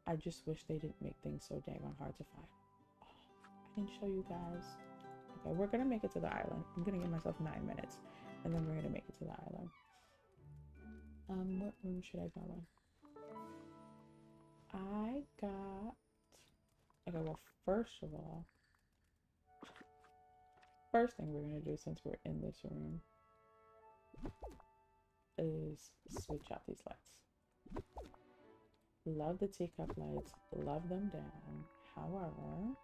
I just wish they didn't make things so dang hard to find. Oh, I didn't show you guys. Okay, we're gonna make it to the island. I'm gonna give myself 9 minutes, and then we're gonna make it to the island. What room should I go in? well, first thing we're gonna do since we're in this room is switch out these lights. Love the teacup lights, love them down. However,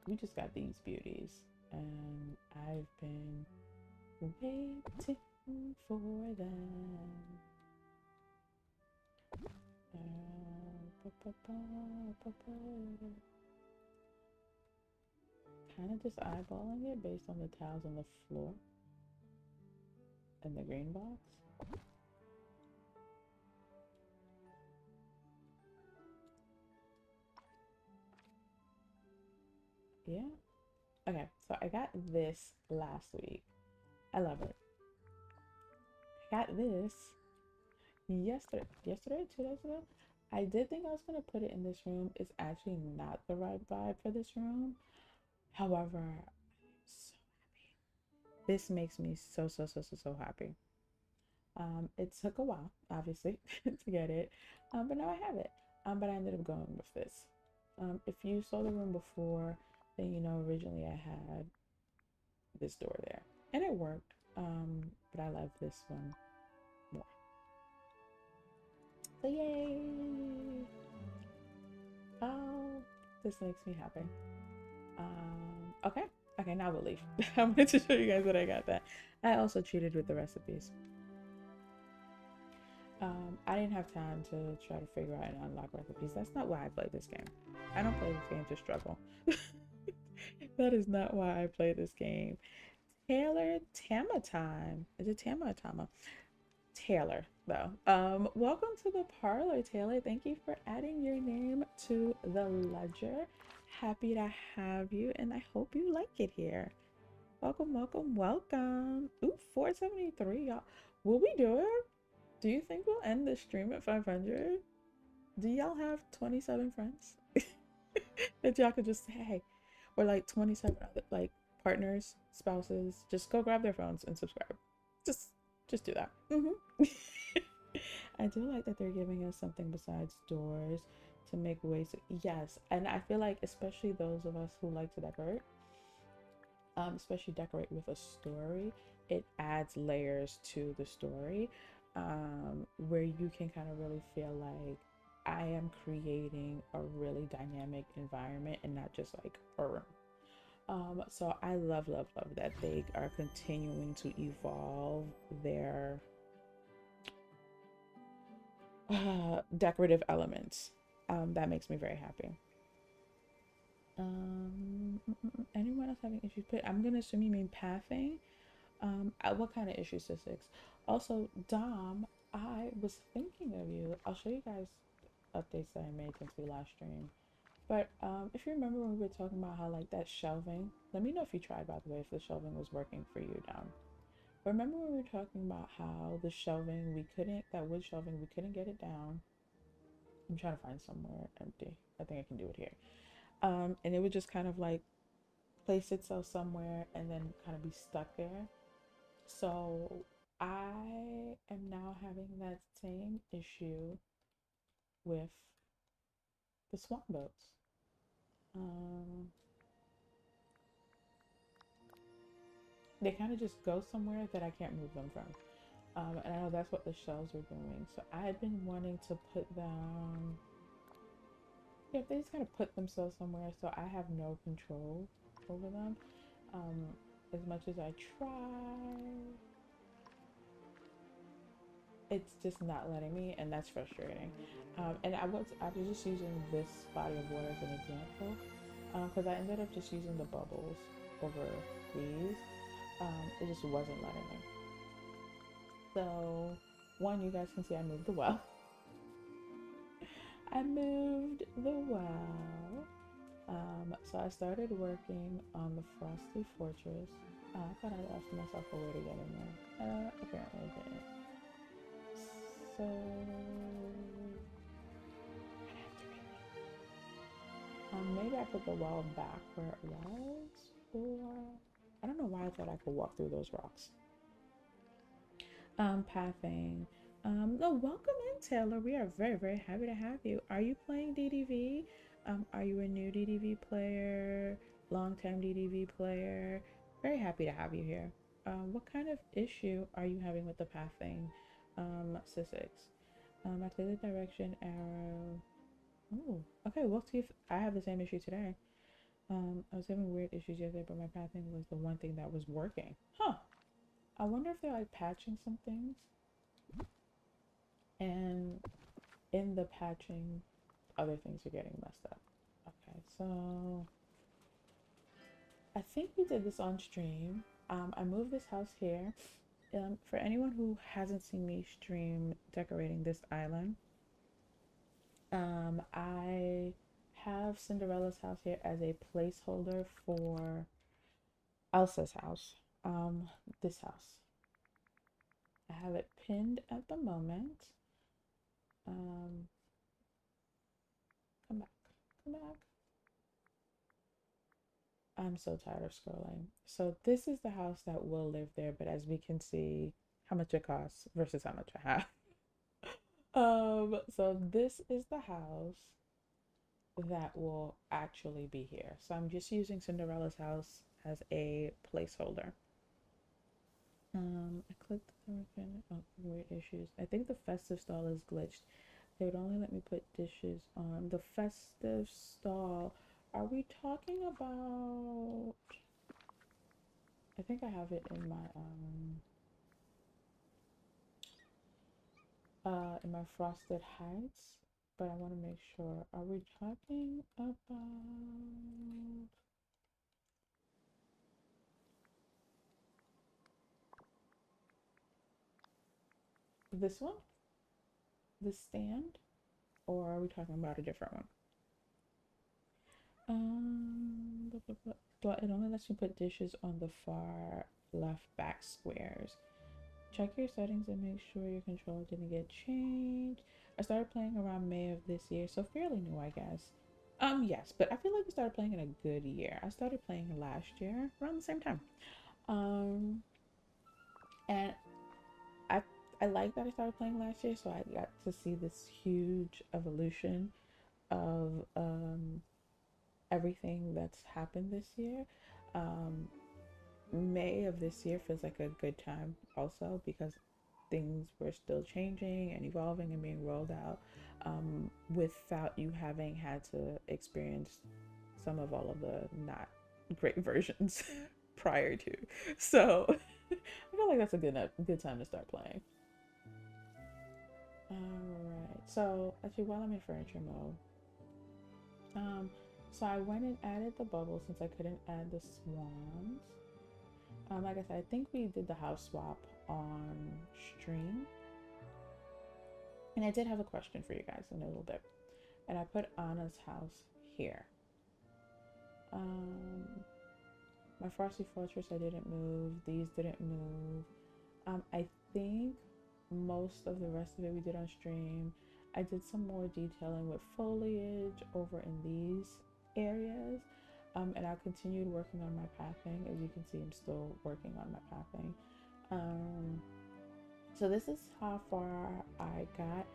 we just got these beauties, and I've been waiting for them. Kind of just eyeballing it based on the tiles on the floor and the green box. Yeah. Okay, so I got this last week. I love it. I got this yesterday, 2 days ago. I did think I was gonna put it in this room. It's actually not the right vibe for this room. However, I'm so happy. This makes me so happy. It took a while, obviously, to get it, but now I have it. But I ended up going with this. If you saw the room before, then you know originally I had this door there, and it worked. But I love this one more. So yay! Oh, this makes me happy. Okay, now we'll leave. I'm going to show you guys what I got that. I also cheated with the recipes. I didn't have time to try to figure out and unlock recipes. That's not why I play this game. I don't play this game to struggle. That is not why I play this game. Taylor Tama time. Is it Tama or Tama? Taylor, though. Welcome to the parlor, Taylor. Thank you for adding your name to the ledger. Happy to have you, and I hope you like it here. Welcome, welcome, welcome. Ooh, 473, y'all. Will we do it? Do you think we'll end the stream at 500? Do y'all have 27 friends that y'all could just say, hey, or like 27 other like partners, spouses? Just go grab their phones and subscribe. Just do that. I do like that they're giving us something besides doors to make ways. Yes, and I feel like especially those of us who like to decorate, especially decorate with a story, it adds layers to the story, where you can kind of really feel like I am creating a really dynamic environment and not just like a room. So I love that they are continuing to evolve their decorative elements. That makes me very happy. Anyone else having issues? I'm gonna assume you mean pathing. What kind of issue statistics? Also, Dom, I was thinking of you. I'll show you guys updates that I made since we last streamed. But if you remember when we were talking about how like that shelving, let me know if you tried, by the way, if the shelving was working for you, Dom. Remember when we were talking about how the shelving, that wood shelving, we couldn't get it down. I'm trying to find somewhere empty. I think I can do it here. And it would just kind of like place itself somewhere and then kind of be stuck there. So I am now having that same issue with the swan boats. They kind of just go somewhere that I can't move them from. And I know that's what the shelves are doing. So I had been wanting to put them, yeah, they just kind of put themselves somewhere so I have no control over them. As much as I try, it's just not letting me, and that's frustrating. And I was just using this body of water as an example, because I ended up just using the bubbles over these. It just wasn't letting me. So, one, you guys can see I moved the well. I moved the well. So I started working on the Frosty Fortress. I thought I left myself a way to get in there. Apparently I didn't. So maybe I put the well back where it was, or I don't know why I thought I could walk through those rocks. Pathing. No, welcome in, Taylor. We are very, very happy to have you. Are you playing DDV? Are you a new DDV player? Long-time DDV player? Very happy to have you here. What kind of issue are you having with the pathing, Sussex? I play the direction arrow. Oh, okay. We'll see if I have the same issue today. I was having weird issues yesterday, but my pathing was the one thing that was working. Huh. I wonder if they're like patching some things, and in the patching, other things are getting messed up. Okay, so I think we did this on stream. I moved this house here. For anyone who hasn't seen me stream decorating this island, I have Cinderella's house here as a placeholder for Elsa's house. This house. I have it pinned at the moment. Um, come back, come back. I'm so tired of scrolling. So this is the house that will live there, but as we can see, how much it costs versus how much I have. So this is the house that will actually be here. So I'm just using Cinderella's house as a placeholder. I clicked the weird issues. I think the festive stall is glitched. They would only let me put dishes on the festive stall. Are we talking about? I think I have it in my Frosted Heights, but I want to make sure. Are we talking about this one? The stand? Or are we talking about a different one? It only lets you put dishes on the far left back squares. Check your settings and make sure your control didn't get changed. I started playing around May of this year, so fairly new, I guess. Yes, but I feel like we started playing in a good year. I started playing last year around the same time. Um, and I I like that I started playing last year, so I got to see this huge evolution of everything that's happened this year. Um, May of this year feels like a good time also because things were still changing and evolving and being rolled out without you having had to experience some of all of the not great versions prior to. So I feel like that's a good time to start playing. All right. So actually, while I'm in furniture mode, um, so I went and added the bubbles since I couldn't add the swans. Like I said, I think we did the house swap on stream. And I did have a question for you guys in a little bit. And I put Anna's house here. Um, my Frosty Fortress, I didn't move. These didn't move. I think most of the rest of it we did on stream. I did some more detailing with foliage over in these areas. And I continued working on my pathing. As you can see, I'm still working on my pathing. So this is how far I got.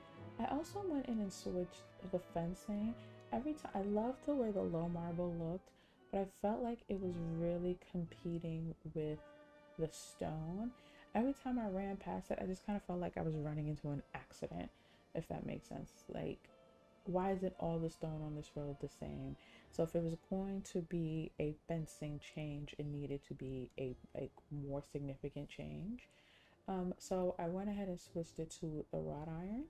I also went in and switched the fencing. Every time I loved the way the low marble looked, but I felt like it was really competing with the stone. Every time I ran past it, I just kind of felt like I was running into an accident, if that makes sense. Like, why isn't all the stone on this road the same? So if it was going to be a fencing change, it needed to be a more significant change. So I went ahead and switched it to the wrought iron.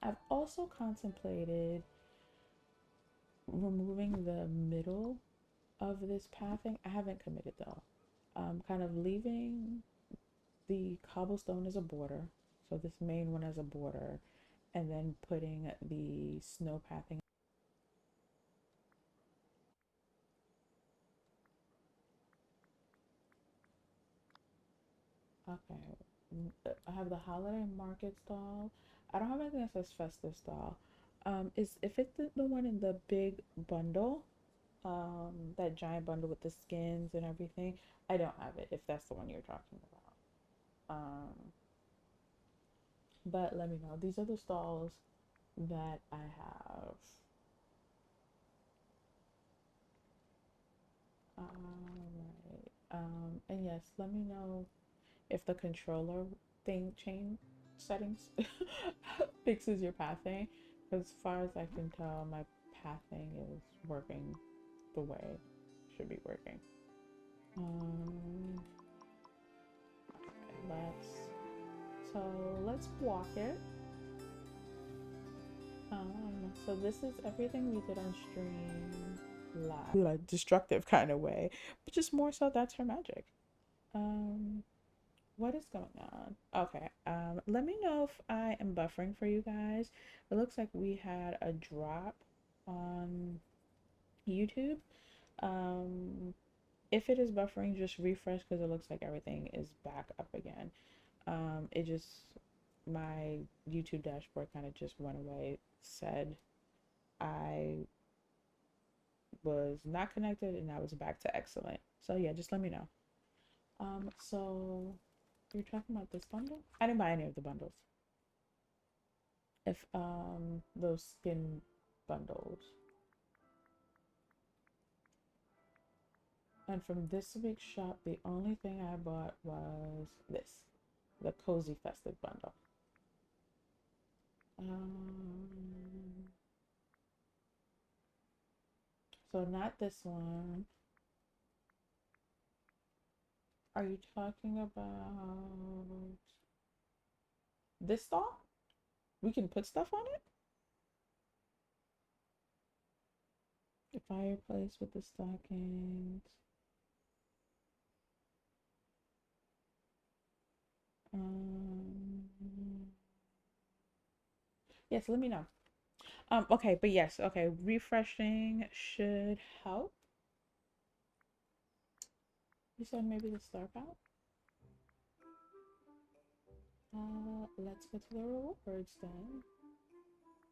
I've also contemplated removing the middle of this pathing. I haven't committed though. Kind of leaving the cobblestone as a border, so this main one as a border, and then putting the snow pathing. Okay, I have the holiday market stall. I don't have anything that says festive stall. Is if it's the one in the big bundle, that giant bundle with the skins and everything, I don't have it. If that's the one you're talking about, But let me know. These are the stalls that I have. Alright. And yes, let me know if the controller thing chain settings fixes your pathing. Because as far as I can tell, my pathing is working the way it should be working. Let's let's walk it. So this is everything we did on stream live, like destructive kind of way, but just more so that's her magic. What is going on? Okay. Let me know if I am buffering for you guys. It looks like we had a drop on YouTube. If it is buffering, just refresh because it looks like everything is back up again. It just, my YouTube dashboard kind of just went away, said I was not connected and I was back to excellent. So yeah, just let me know. So you're talking about this bundle? I didn't buy any of the bundles. If those skin bundles. And from this week's shop, the only thing I bought was this, the Cozy Festive bundle. So not this one. Are you talking about this stall? We can put stuff on it? The fireplace with the stockings. Yes, let me know. Okay, but yes, okay, refreshing should help. You said maybe the star out. Let's go to the rewards then.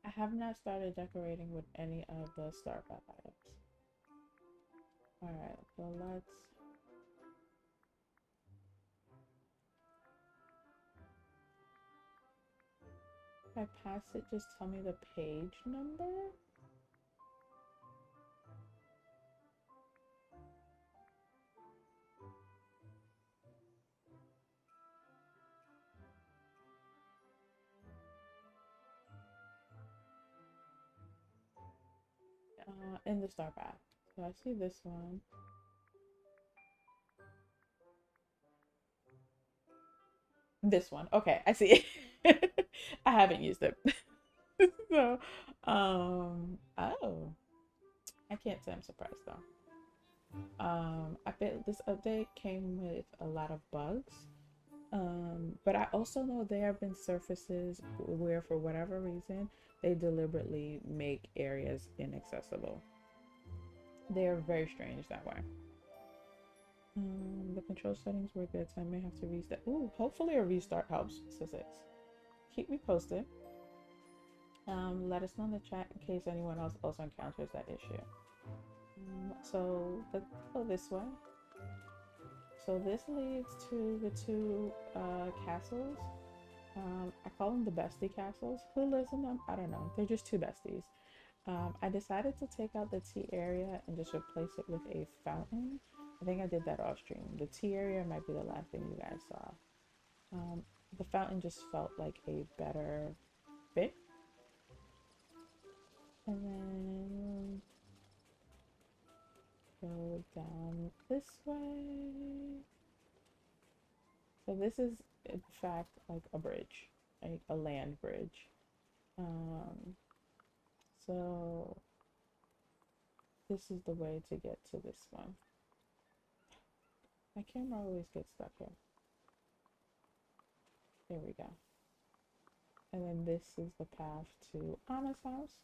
I have not started decorating with any of the star items. Alright, so let's if I pass it, just tell me the page number. In the star path. So I see this one. This one. Okay, I see it. I haven't used it. So, oh. I can't say I'm surprised though. I bet this update came with a lot of bugs. But I also know there have been surfaces where, for whatever reason, they deliberately make areas inaccessible. They are very strange that way. The control settings were good, so I may have to restart. Ooh, hopefully a restart helps. Keep me posted. Let us know in the chat in case anyone else also encounters that issue. So let's go this way. So this leads to the two castles. I call them the bestie castles. Who lives in them? I don't know. They're just two besties. I decided to take out the tea area and just replace it with a fountain. I think I did that off stream. The tea area might be the last thing you guys saw. The fountain just felt like a better fit. And then go down this way. So this is in fact like a bridge, like a land bridge. So this is the way to get to this one. My camera always gets stuck here. There we go. And then this is the path to Anna's house.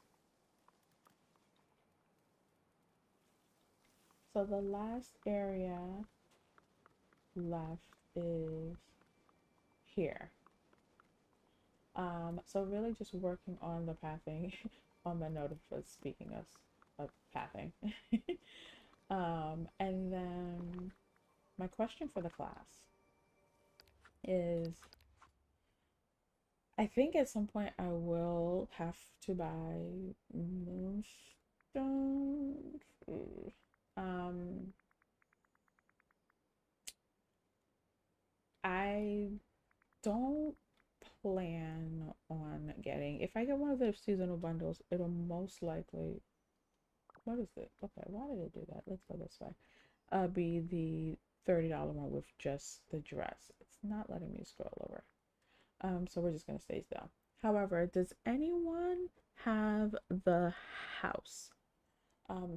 So the last area left is here. So really just working on the pathing on my note of speaking of pathing. And then my question for the class is, I think at some point I will have to buy moonstones. Um, I don't plan on getting. If I get one of those seasonal bundles, it'll most likely. What is it? Okay, why did it do that? Let's go this way. Be the $30 one with just the dress. It's not letting me scroll over. So we're just gonna stay still. However, does anyone have the house?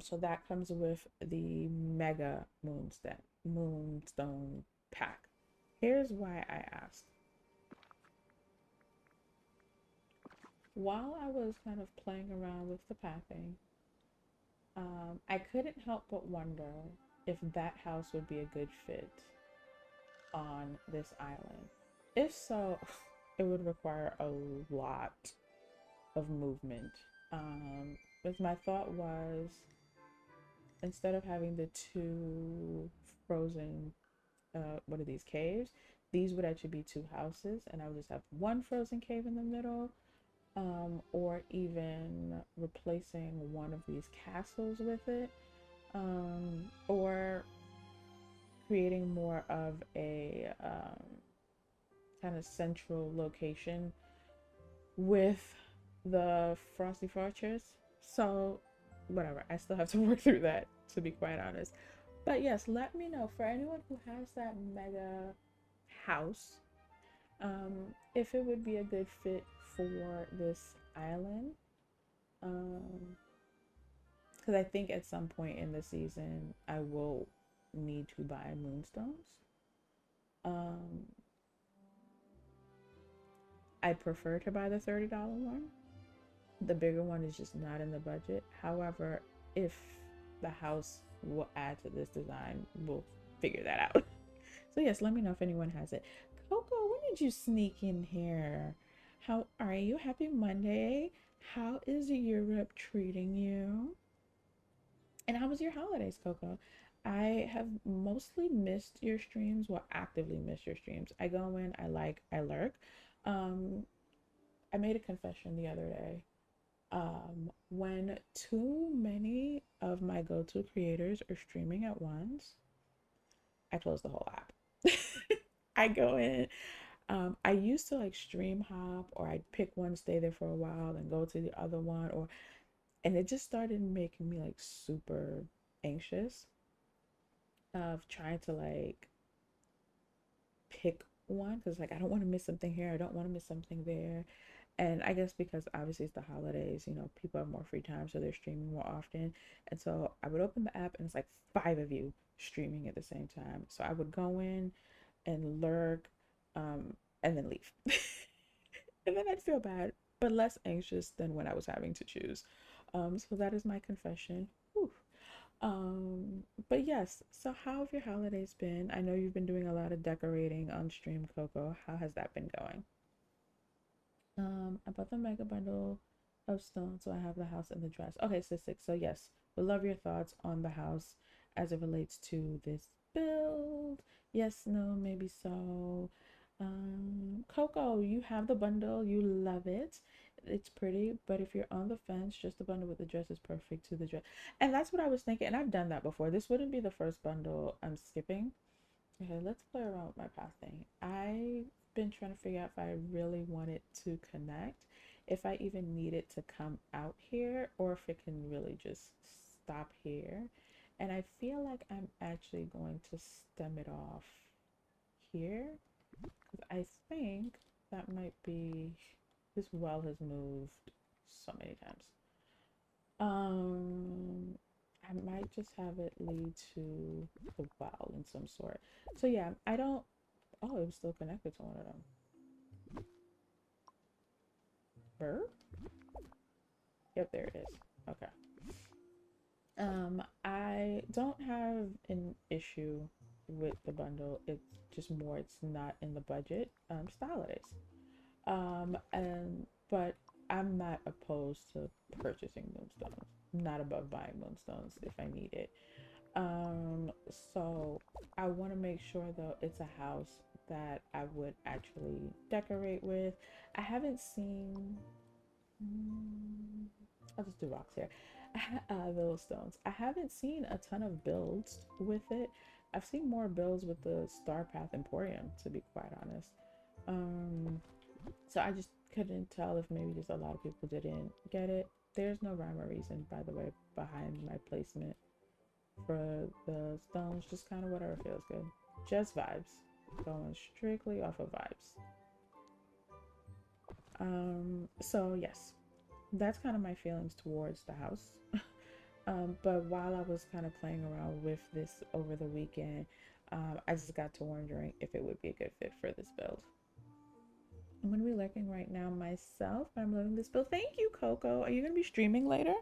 So that comes with the mega moonstone pack. Here's why I asked. While I was kind of playing around with the packing, I couldn't help but wonder if that house would be a good fit on this island. If so, it would require a lot of movement. Because my thought was, instead of having the two frozen, what are these, caves? These would actually be two houses, and I would just have one frozen cave in the middle, or even replacing one of these castles with it, or creating more of a kind of central location with the Frosty Fortress. So, whatever, I still have to work through that, to be quite honest. But yes, let me know for anyone who has that mega house, if it would be a good fit for this island. Um, because I think at some point in the season, I will need to buy moonstones. Um, I prefer to buy the $30 one. The bigger one is just not in the budget. However, if the house will add to this design, we'll figure that out. So yes, let me know if anyone has it. Coco, when did you sneak in here? How are you? Happy Monday. How is Europe treating you? And how was your holidays, Coco? I have mostly missed your streams. Well, actively missed your streams. I go in, I lurk. Um, I made a confession the other day. When too many of my go-to creators are streaming at once, I close the whole app. I go in. I used to like stream hop, or I'd pick one, stay there for a while, then go to the other one, or and it just started making me like super anxious of trying to like pick one, because like I don't want to miss something here, I don't want to miss something there. And I guess because obviously it's the holidays, people have more free time, so they're streaming more often. And so I would open the app and it's like five of you streaming at the same time. So I would go in and lurk, and then leave. And then I'd feel bad, but less anxious than when I was having to choose. So that is my confession. Whew. But yes, so how have your holidays been? I know you've been doing a lot of decorating on stream, Coco. How has that been going? I bought the mega bundle of stones, so I have the house and the dress. Okay, so six. So yes, we love your thoughts on the house as it relates to this build. Yes, no, maybe so. Coco, you have the bundle. You love it. It's pretty, but if you're on the fence, just the bundle with the dress is perfect to the dress. And that's what I was thinking. And I've done that before. This wouldn't be the first bundle I'm skipping. Okay, let's play around with my path thing. I've been trying to figure out if I really want it to connect, if I even need it to come out here, or if it can really just stop here. And I feel like I'm actually going to stem it off here, because I think that might be, this well has moved so many times. Um, I might just have it lead to the well in some sort. So yeah, I don't. Oh, it was still connected to one of them. Bird? Yep, there it is. Okay. I don't have an issue with the bundle. It's just more it's not in the budget. Style it is. And but I'm not opposed to purchasing moonstones. Not above buying moonstones if I need it. So I want to make sure though it's a house that I would actually decorate with. I haven't seen. Mm, I'll just do rocks here. Little stones. I haven't seen a ton of builds with it. I've seen more builds with the Star Path Emporium, to be quite honest. Um, so I just couldn't tell if maybe just a lot of people didn't get it. There's no rhyme or reason, by the way, behind my placement for the stones. Just kind of whatever feels good. Just vibes. Going strictly off of vibes. So yes, that's kind of my feelings towards the house. But while I was kind of playing around with this over the weekend, I just got to wondering if it would be a good fit for this build. I'm going to be lurking right now myself, but I'm loving this build. Thank you, Coco. Are you going to be streaming later?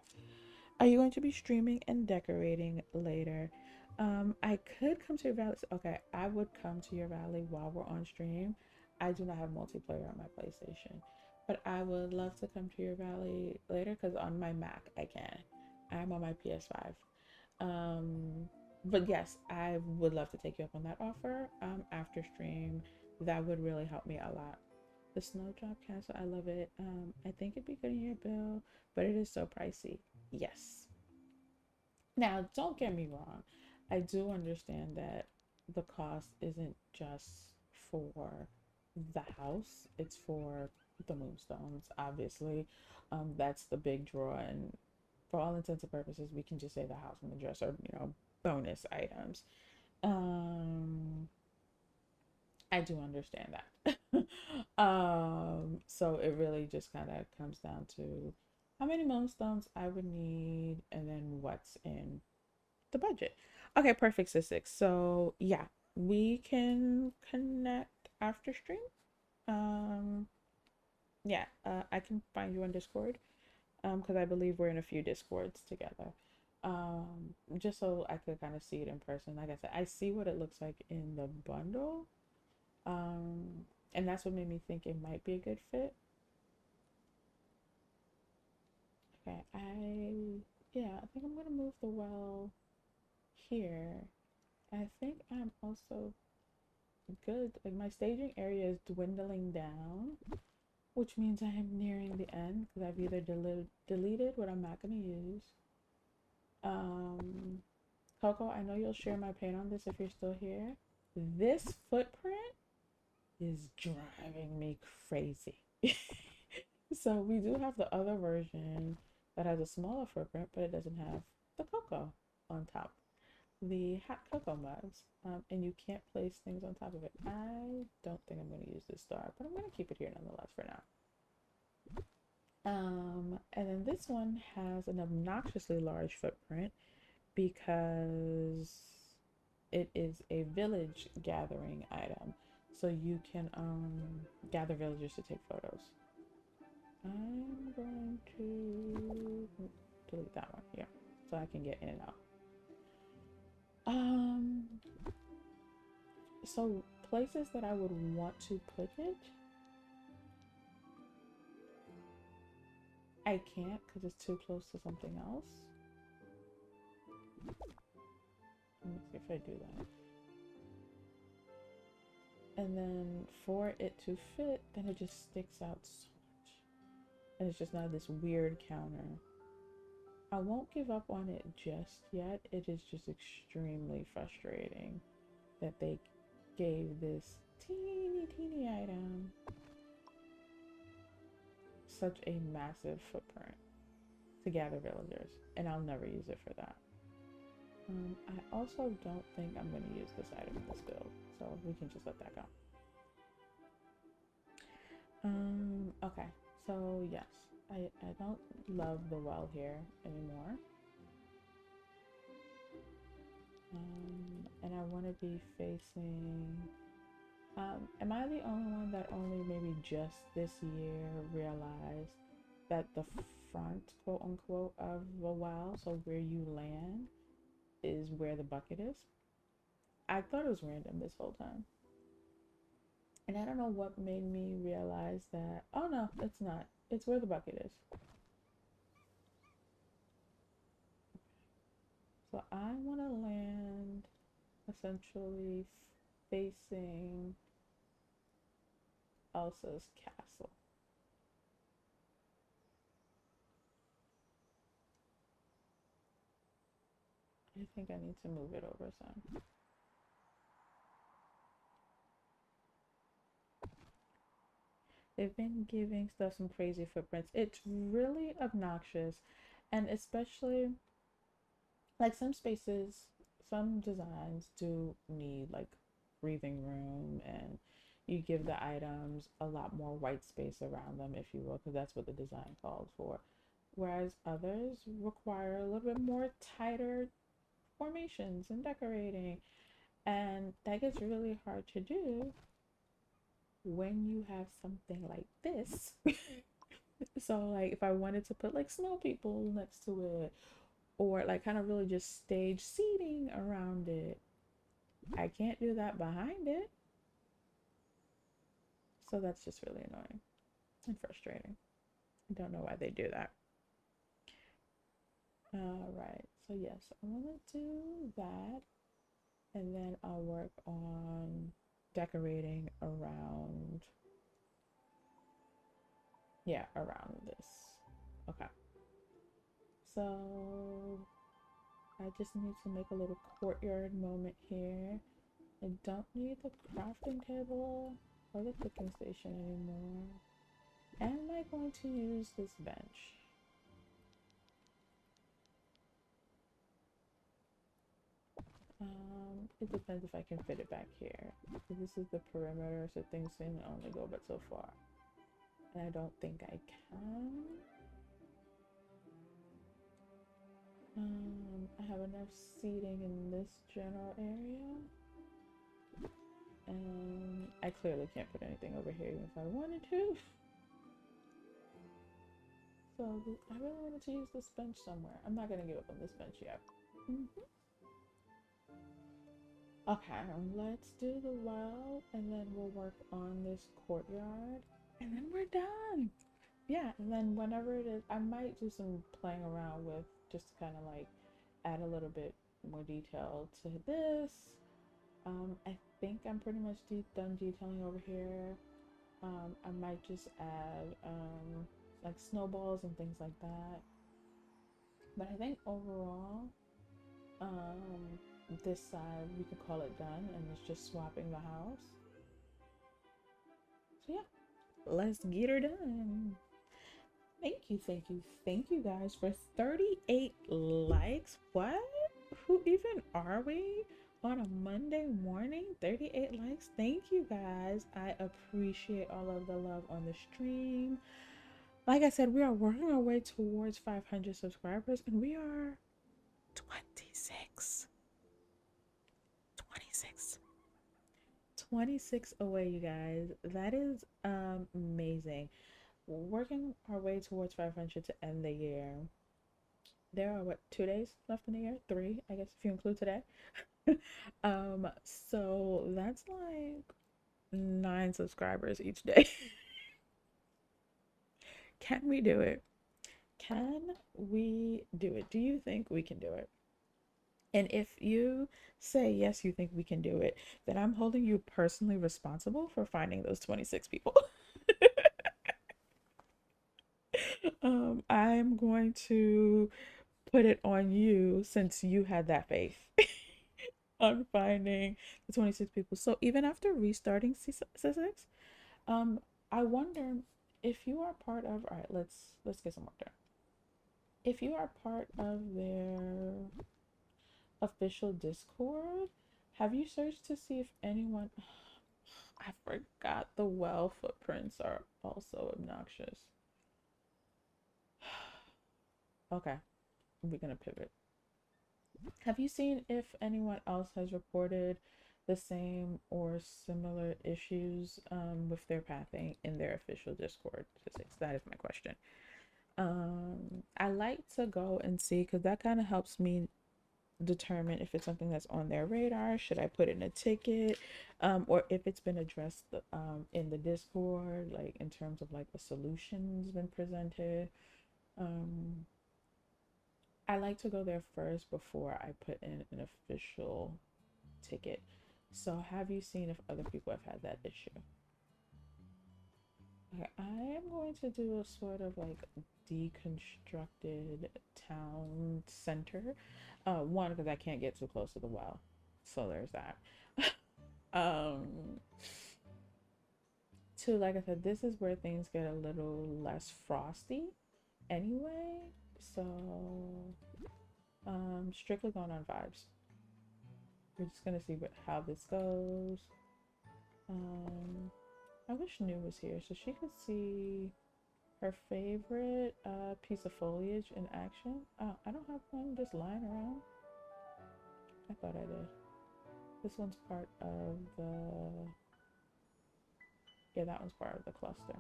Are you going to be streaming and decorating later? I could come to your valley. Okay, I would come to your valley while we're on stream. I do not have multiplayer on my PlayStation, but I would love to come to your valley later because on my Mac I can. I'm on my PS5. But yes, I would love to take you up on that offer after stream. That would really help me a lot. The Snowdrop Castle, I love it. I think it'd be good in your bill, but it is so pricey. Yes. Now, don't get me wrong. I do understand that the cost isn't just for the house, it's for the moonstones, obviously. That's the big draw, and for all intents and purposes, we can just say the house and the dress are, bonus items. Um, I do understand that. So it really just kind of comes down to how many moonstones I would need and then what's in the budget. Okay, perfect, sis. So yeah, we can connect after stream. Um, yeah, I can find you on Discord. Because I believe we're in a few Discords together. Just so I could kind of see it in person. Like I said, I see what it looks like in the bundle. Um, and that's what made me think it might be a good fit. Okay, I think I'm gonna move the well here. I think I'm also good. Like my staging area is dwindling down, which means I am nearing the end because I've either deleted what I'm not gonna use. Um, Coco, I know you'll share my pain on this if you're still here. This footprint is driving me crazy. So we do have the other version that has a smaller footprint, but it doesn't have the cocoa on top. The hot cocoa mugs, and you can't place things on top of it. I don't think I'm going to use this star, but I'm going to keep it here nonetheless for now. And then this one has an obnoxiously large footprint because it is a village gathering item. So you can gather villagers to take photos. I'm going to delete that one here so I can get in and out. So places that I would want to put it, I can't because it's too close to something else. Let me see if I do that. And then for it to fit, then it just sticks out so much. And it's just not this weird counter. I won't give up on it just yet. It is just extremely frustrating that they gave this teeny item such a massive footprint to gather villagers, and I'll never use it for that. I also don't think I'm going to use this item in this build, so we can just let that go. Okay, so yes, I don't love the well here anymore. And I want to be facing. Am I the only one that only maybe just this year realized that the front, quote unquote, of the well, so where you land, is where the bucket is? I thought it was random this whole time. And I don't know what made me realize that, oh no, it's not. It's where the bucket is. So I want to land essentially facing else's castle. I think I need to move it over some. They've been giving stuff some crazy footprints. It's really obnoxious. And especially like some spaces, some designs do need like breathing room, and you give the items a lot more white space around them, if you will, because that's what the design calls for. Whereas others require a little bit more tighter formations and decorating. And that gets really hard to do when you have something like this. So like if I wanted to put like snow people next to it, or like kind of really just stage seating around it, I can't do that behind it. So that's just really annoying and frustrating. I don't know why they do that. All right, so yes, I'm gonna do that, and then I'll work on decorating around, yeah, around this. Okay, so I just need to make a little courtyard moment here. I don't need the crafting table or the cooking station anymore. Am I going to use this bench? It depends if I can fit it back here. So this is the perimeter, so things can only go but so far. And I don't think I can. I have enough seating in this general area. And I clearly can't put anything over here even if I wanted to. So I really wanted to use this bench somewhere. I'm not gonna give up on this bench yet. Mm-hmm. Okay, let's do the well, and then we'll work on this courtyard, and then we're done. Yeah, and then whenever it is, I might do some playing around with just to kind of like add a little bit more detail to this. I think I'm pretty much done detailing over here. I might just add like snowballs and things like that. But I think overall, um, this side we could call it done, and it's just swapping the house. So yeah, let's get her done. Thank you guys for 38 likes. What? Who even are we on a Monday morning? 38 likes. Thank you guys. I appreciate all of the love on the stream. Like I said, we are working our way towards 500 subscribers, and we are 26. 26. 26 away, you guys. That is amazing. Working our way towards 500 to end the year. There are what, 2 days left in the year? Three, I guess, if you include today. So that's like 9 subscribers each day. Can we do it? Can we do it? Do you think we can do it? And if you say yes, you think we can do it, then I'm holding you personally responsible for finding those 26 people. I'm going to put it on you since you had that faith on finding the 26 people. So even after restarting C6, um, I wonder if you are part of. All right, let's get some more done. If you are part of their official Discord, have you searched to see if anyone? I forgot the well footprints are also obnoxious. Okay, we're gonna pivot. Have you seen if anyone else has reported the same or similar issues with their pathing in their official Discord? That is my question. I like to go and see because that kind of helps me determine if it's something that's on their radar. Should I put in a ticket, or if it's been addressed in the Discord, like in terms of like a solution's been presented. Um, I like to go there first before I put in an official ticket. So have you seen if other people have had that issue? Okay, I am going to do a sort of like deconstructed town center. One, because I can't get too close to the well. So there's that. Um, Two, like I said, this is where things get a little less frosty anyway. So, strictly going on vibes. We're just gonna see how this goes. Um, I wish New was here so she could see her favorite piece of foliage in action. Oh, I don't have one just lying around. I thought I did. This one's part of the. Yeah, that one's part of the cluster.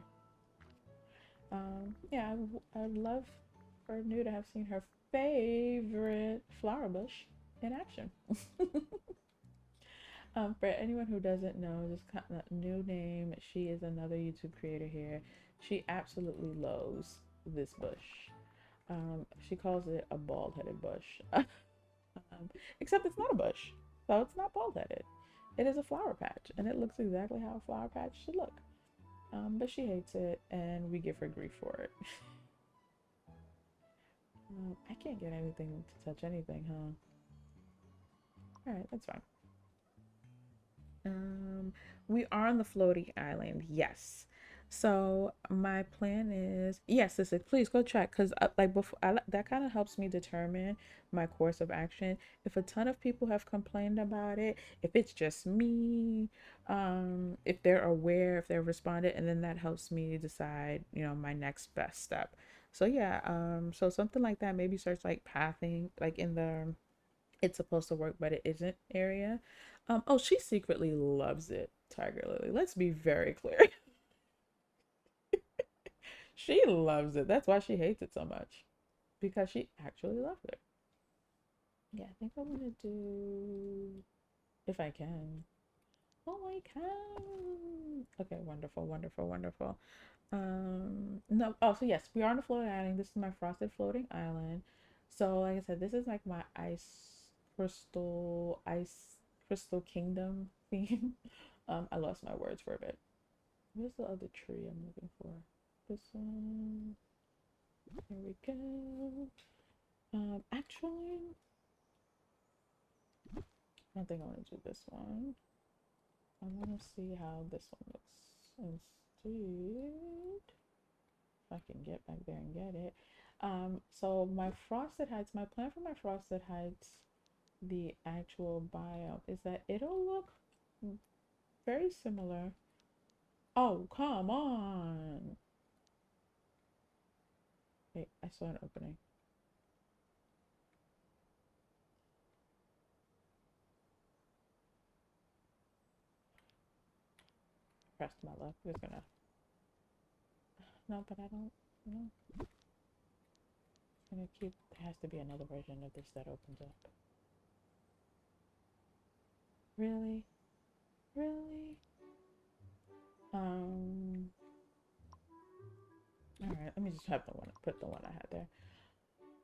Yeah, I'd love for New to have seen her favorite flower bush in action. For anyone who doesn't know, just kind of new name. She is another YouTube creator here. She absolutely loves this bush. She calls it a bald-headed bush. Except it's not a bush, so it's not bald-headed. It is a flower patch, and it looks exactly how a flower patch should look. But she hates it, and we give her grief for it. I can't get anything to touch anything, huh? All right, that's fine. Um, we are on the floating island. Yes. So my plan is yes, sister. Please go check because like before, that kind of helps me determine my course of action. If a ton of people have complained about it, if it's just me, if they're aware, if they're responded, and then that helps me decide, my next best step. So yeah, so something like that. Maybe search like pathing, like in the it's supposed to work but it isn't area. Oh, she secretly loves it, Tiger Lily. Let's be very clear. She loves it. That's why she hates it so much. Because she actually loved it. Yeah, I think I'm gonna do if I can. Oh, I can. Okay, wonderful, wonderful, wonderful. No, oh, so yes, we are on a floating island. This is my frosted floating island. So, like I said, this is like my ice crystal kingdom theme. I lost my words for a bit. Where's the other tree I'm looking for? This one. Here we go. Actually, I don't think I want to do this one. I want to see how this one looks instead. If I can get back there and get it. So my frosted heights, my plan for my frosted heights, the actual biome is that it'll look very similar. Oh, come on. Wait, I saw an opening. Pressed my luck. Just gonna. No, but I don't. No. It's gonna keep. There has to be another version of this that opens up. Really? Really? Um. All right. Let me just have the one. Put the one I had there.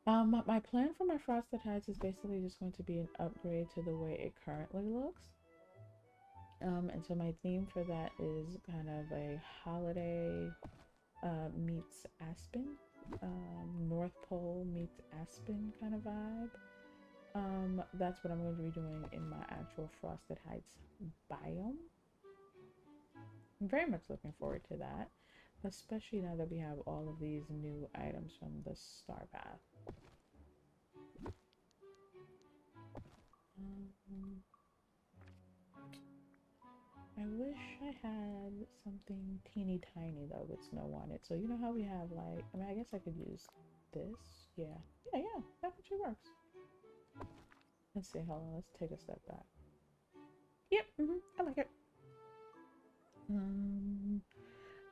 My plan for my frosted heights is basically just going to be an upgrade to the way it currently looks. And so my theme for that is kind of a holiday meets Aspen, North Pole meets Aspen kind of vibe. That's what I'm going to be doing in my actual Frosted Heights biome. I'm very much looking forward to that, especially now that we have all of these new items from the Star Path. Um, I wish I had something teeny tiny though with snow on it. So you know how we have like, I guess I could use this. Yeah, yeah, that actually works. Let's see, hold on, let's take a step back. Yep, I like it. Um,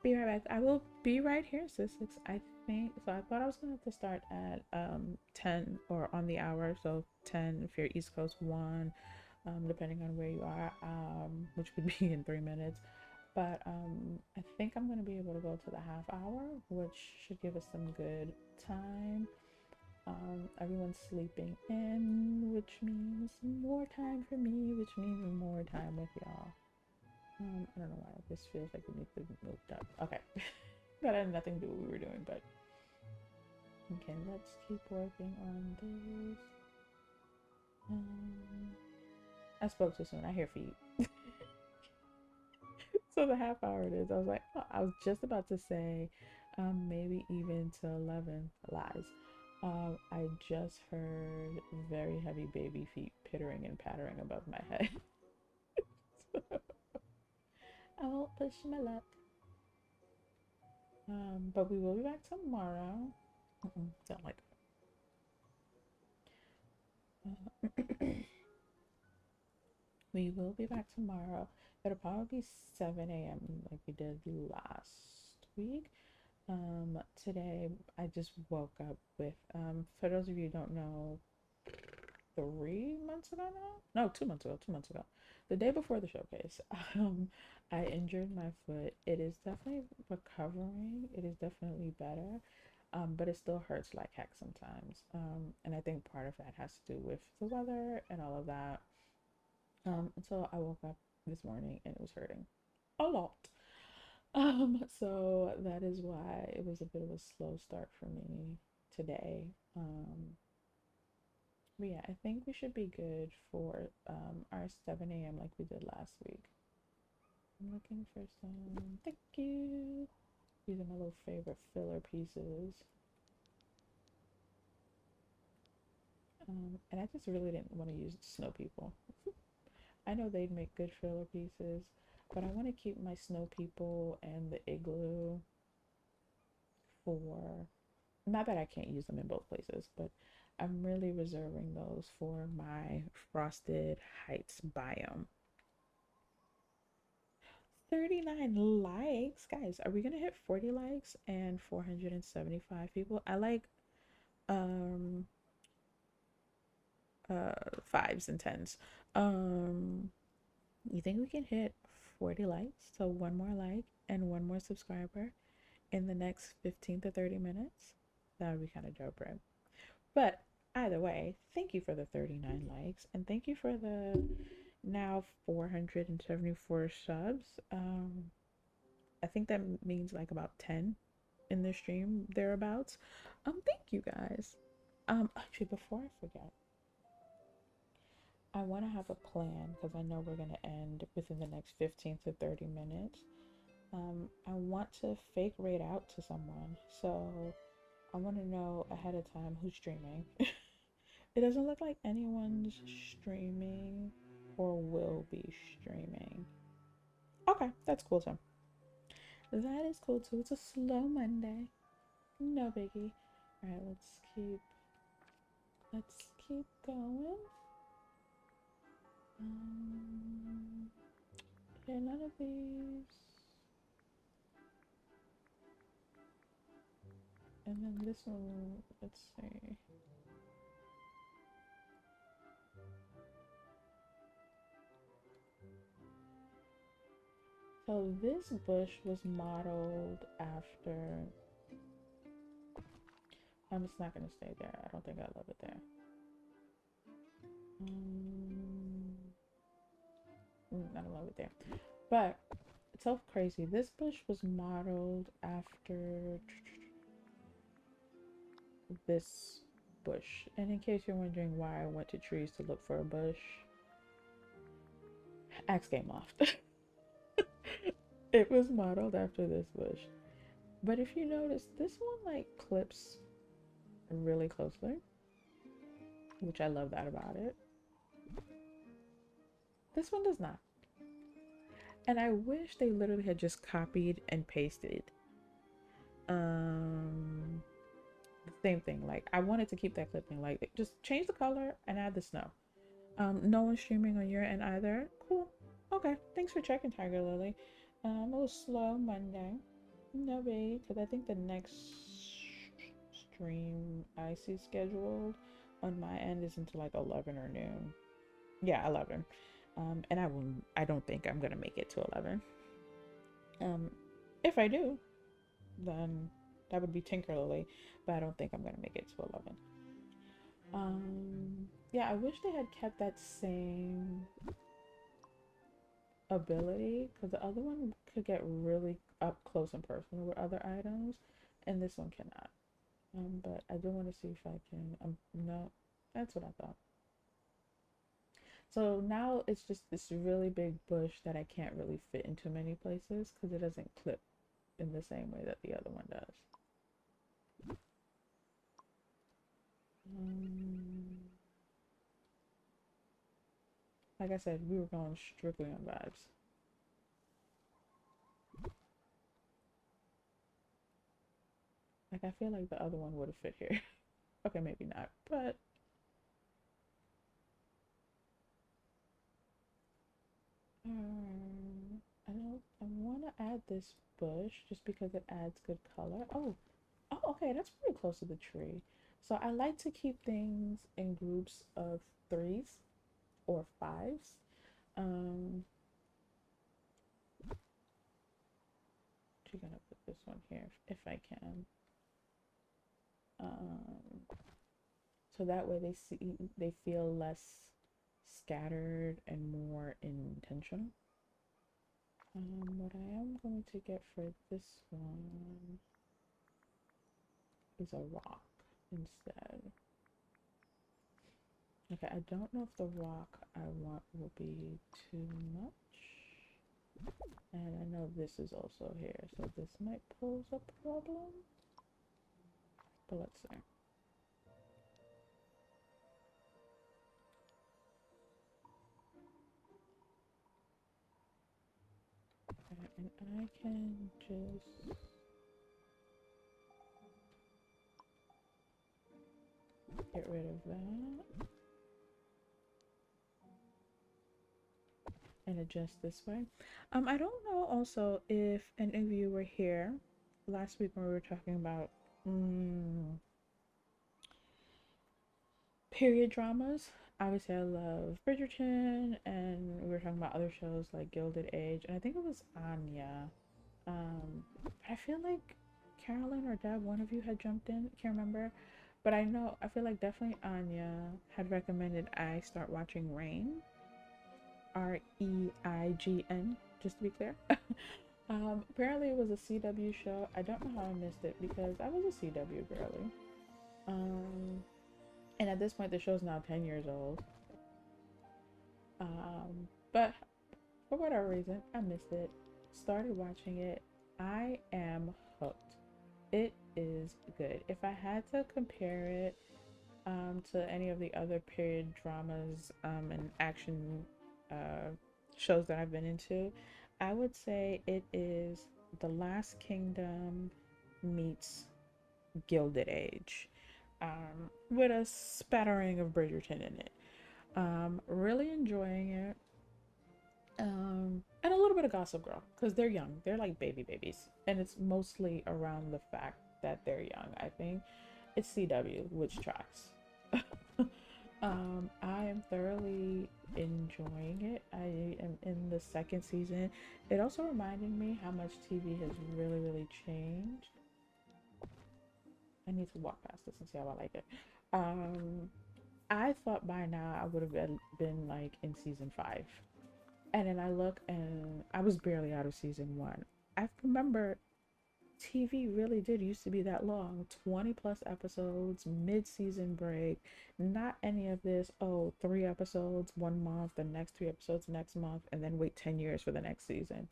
be right back. I will be right here, sis. I think so. I thought I was gonna have to start at 10 or on the hour, so 10 if you're East Coast, 1 depending on where you are, which would be in 3 minutes. But I think I'm gonna be able to go to the half hour, which should give us some good time. Everyone's sleeping in, which means more time for me, which means more time with y'all. I don't know why this feels like it needs to be moved up. Okay. That had nothing to do with what we were doing, but okay, let's keep working on this. I spoke too soon. I hear feet. So the half hour it is. I was like, oh, I was just about to say, maybe even to 11 lies. I just heard very heavy baby feet pittering and pattering above my head. I won't push my luck. But we will be back tomorrow. Don't like that. We will be back tomorrow. It'll probably be 7 a.m. like we did last week. Today I just woke up with, for those of you who don't know, 3 months ago now? No, 2 months ago, 2 months ago. The day before the showcase, I injured my foot. It is definitely recovering. It is definitely better. But it still hurts like heck sometimes. And I think part of that has to do with the weather and all of that. And so I woke up this morning and it was hurting a lot. So that is why it was a bit of a slow start for me today. But yeah, I think we should be good for our 7 a.m. like we did last week. I'm looking for some, thank you. These are my little favorite filler pieces. And I just really didn't want to use snow people. I know they'd make good filler pieces, but I want to keep my snow people and the igloo for, not that I can't use them in both places, but I'm really reserving those for my frosted heights biome. 39 likes. Guys, are we gonna hit 40 likes and 475 people? I like um fives and tens. You think we can hit 40 likes? So one more like and one more subscriber in the next 15 to 30 minutes? That would be kind of dope, right? But either way, thank you for the 39 likes and thank you for the now 474 subs. I think that means like about 10 in the stream thereabouts. Thank you guys. Actually, before I forget, I want to have a plan because I know we're gonna end within the next 15 to 30 minutes. I want to fake raid out to someone, so I want to know ahead of time who's streaming. It doesn't look like anyone's streaming or will be streaming. Okay, that's cool too. That is cool too. It's a slow Monday. No biggie. Alright, let's keep going. Yeah, none of these. And then this one, let's see. So this bush was modeled after, it's not gonna stay there. I don't think I love it there. I don't love it there. But it's so crazy. This bush was modeled after this bush. And in case you're wondering why I went to trees to look for a bush, axe game loft. It was modeled after this bush. But if you notice, this one like clips really closely, which I love that about it. This one does not. And I wish they literally had just copied and pasted. The same thing. Like I wanted to keep that clipping. Like just change the color and add the snow. No one's streaming on your end either. Cool. Okay. Thanks for checking, Tiger Lily. A little slow Monday. No big, because I think the next stream I see scheduled on my end is until like 11 or noon. Yeah, 11. And I don't think I'm gonna make it to 11. If I do, then that would be Tinker Lily, but I don't think I'm gonna make it to 11. Yeah, I wish they had kept that same ability, because the other one could get really up close and personal with other items, and this one cannot. But I do want to see if I can. No, that's what I thought. So now it's just this really big bush that I can't really fit into many places because it doesn't clip in the same way that the other one does. Um, like I said, we were going strictly on vibes. Like I feel like the other one would have fit here. Okay, maybe not, but I don't. I want to add this bush just because it adds good color. Oh, okay, that's pretty close to the tree. So I like to keep things in groups of threes or fives. Um, actually gonna put this one here if I can. Um, so that way they feel less scattered and more intentional. What I am going to get for this one is a rock instead. Okay, I don't know if the rock I want will be too much. And I know this is also here, so this might pose a problem. But let's see. Okay, and I can just get rid of that and adjust this way. I don't know also if any of you were here last week when we were talking about period dramas. Obviously, I love Bridgerton, and we were talking about other shows like Gilded Age, and I think it was Anya. But I feel like Carolyn or Deb, one of you had jumped in. I can't remember, but I know I feel like definitely Anya had recommended I start watching Rain, Reign, just to be clear. Apparently it was a CW show. I don't know how I missed it because I was a CW girly. Um, and at this point, the show's now 10 years old. But for whatever reason, I missed it. Started watching it. I am hooked. It is good. If I had to compare it to any of the other period dramas and action uh, shows that I've been into, I would say it is The Last Kingdom meets Gilded Age, with a spattering of Bridgerton in it. Really enjoying it. And a little bit of Gossip Girl because they're young. They're like babies, and it's mostly around the fact that they're young. I think it's CW, which tracks. I am thoroughly enjoying it. I am in the second season. It also reminded me how much TV has really changed. I need to walk past this and see how I like it. Um, I thought by now I would have been like in season 5. And then I look and I was barely out of season 1. I remember TV really did used to be that long, 20 plus episodes, mid season break, not any of this, oh, 3 episodes 1 month, the next 3 episodes next month, and then wait 10 years for the next season.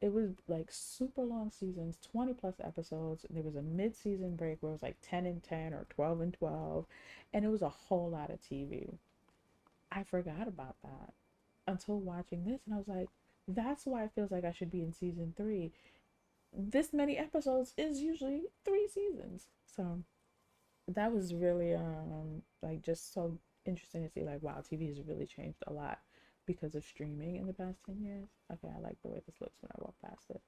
It was like super long seasons, 20 plus episodes. There was a mid season break where it was like 10 and 10 or 12 and 12, and it was a whole lot of TV. I forgot about that until watching this, and I was like, that's why it feels like I should be in season 3. This many episodes is usually 3 seasons. So that was really like just so interesting to see, like, wow, TV has really changed a lot because of streaming in the past 10 years. Okay, I like the way this looks when I walk past it.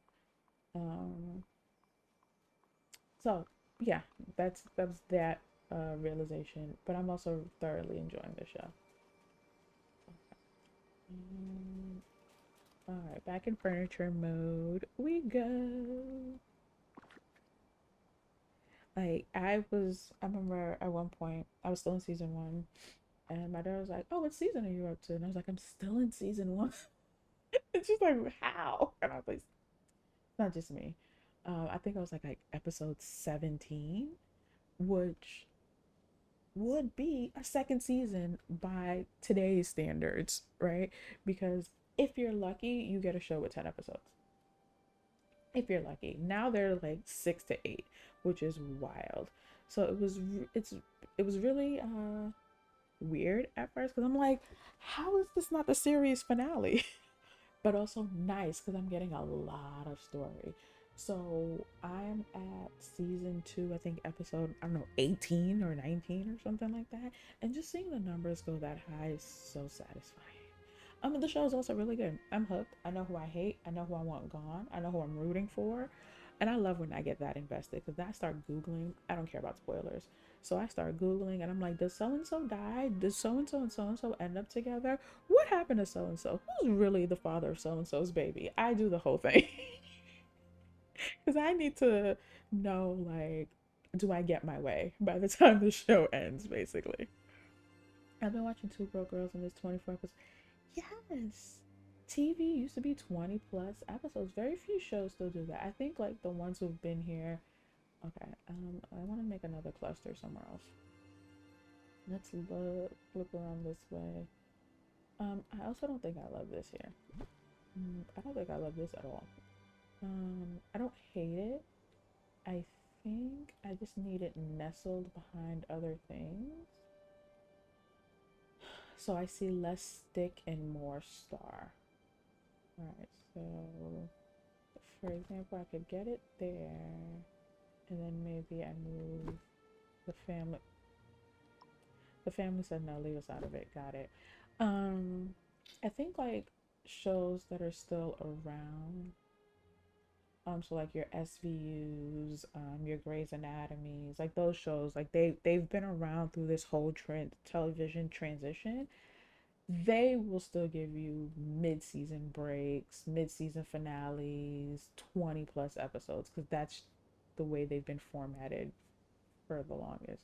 Um so yeah, that's that realization, but I'm also thoroughly enjoying the show. Um, all right, back in furniture mode we go. Like I remember at one point I was still in season 1, and my dad was like, "Oh, what season are you up to?" And I was like, "I'm still in season 1." It's just like, how? And I was like, it's not just me. I think I was like episode 17, which would be a second season by today's standards, right? Because if you're lucky, you get a show with 10 episodes. If you're lucky. Now they're like 6 to 8, which is wild. So it was really weird at first because I'm like, how is this not the series finale? But also nice because I'm getting a lot of story. So I'm at season 2, I think episode, I don't know, 18 or 19 or something like that. And just seeing the numbers go that high is so satisfying. The show is also really good. I'm hooked. I know who I hate. I know who I want gone. I know who I'm rooting for. And I love when I get that invested because I start Googling. I don't care about spoilers. So I start Googling and I'm like, does so and so die? Does so and so end up together? What happened to so and so? Who's really the father of so and so's baby? I do the whole thing because I need to know, like, do I get my way by the time the show ends, basically. I've been watching Two Broke Girls and this 24 episodes. Yes. TV used to be 20 plus episodes. Very few shows still do that. I think like the ones who've been here. Okay, I want to make another cluster somewhere else. Let's look around this way. I also don't think I love this here. I don't think I love this at all. I don't hate it. I think I just need it nestled behind other things. So I see less stick and more star. Alright, so for example, I could get it there, and then maybe I move the family. The family said no, leave us out of it. Got it. Um, I think like shows that are still around. So like your SVUs, your Grey's Anatomies, like those shows, like they've been around through this whole television transition. They will still give you mid-season breaks, mid-season finales, 20 plus episodes because that's the way they've been formatted for the longest.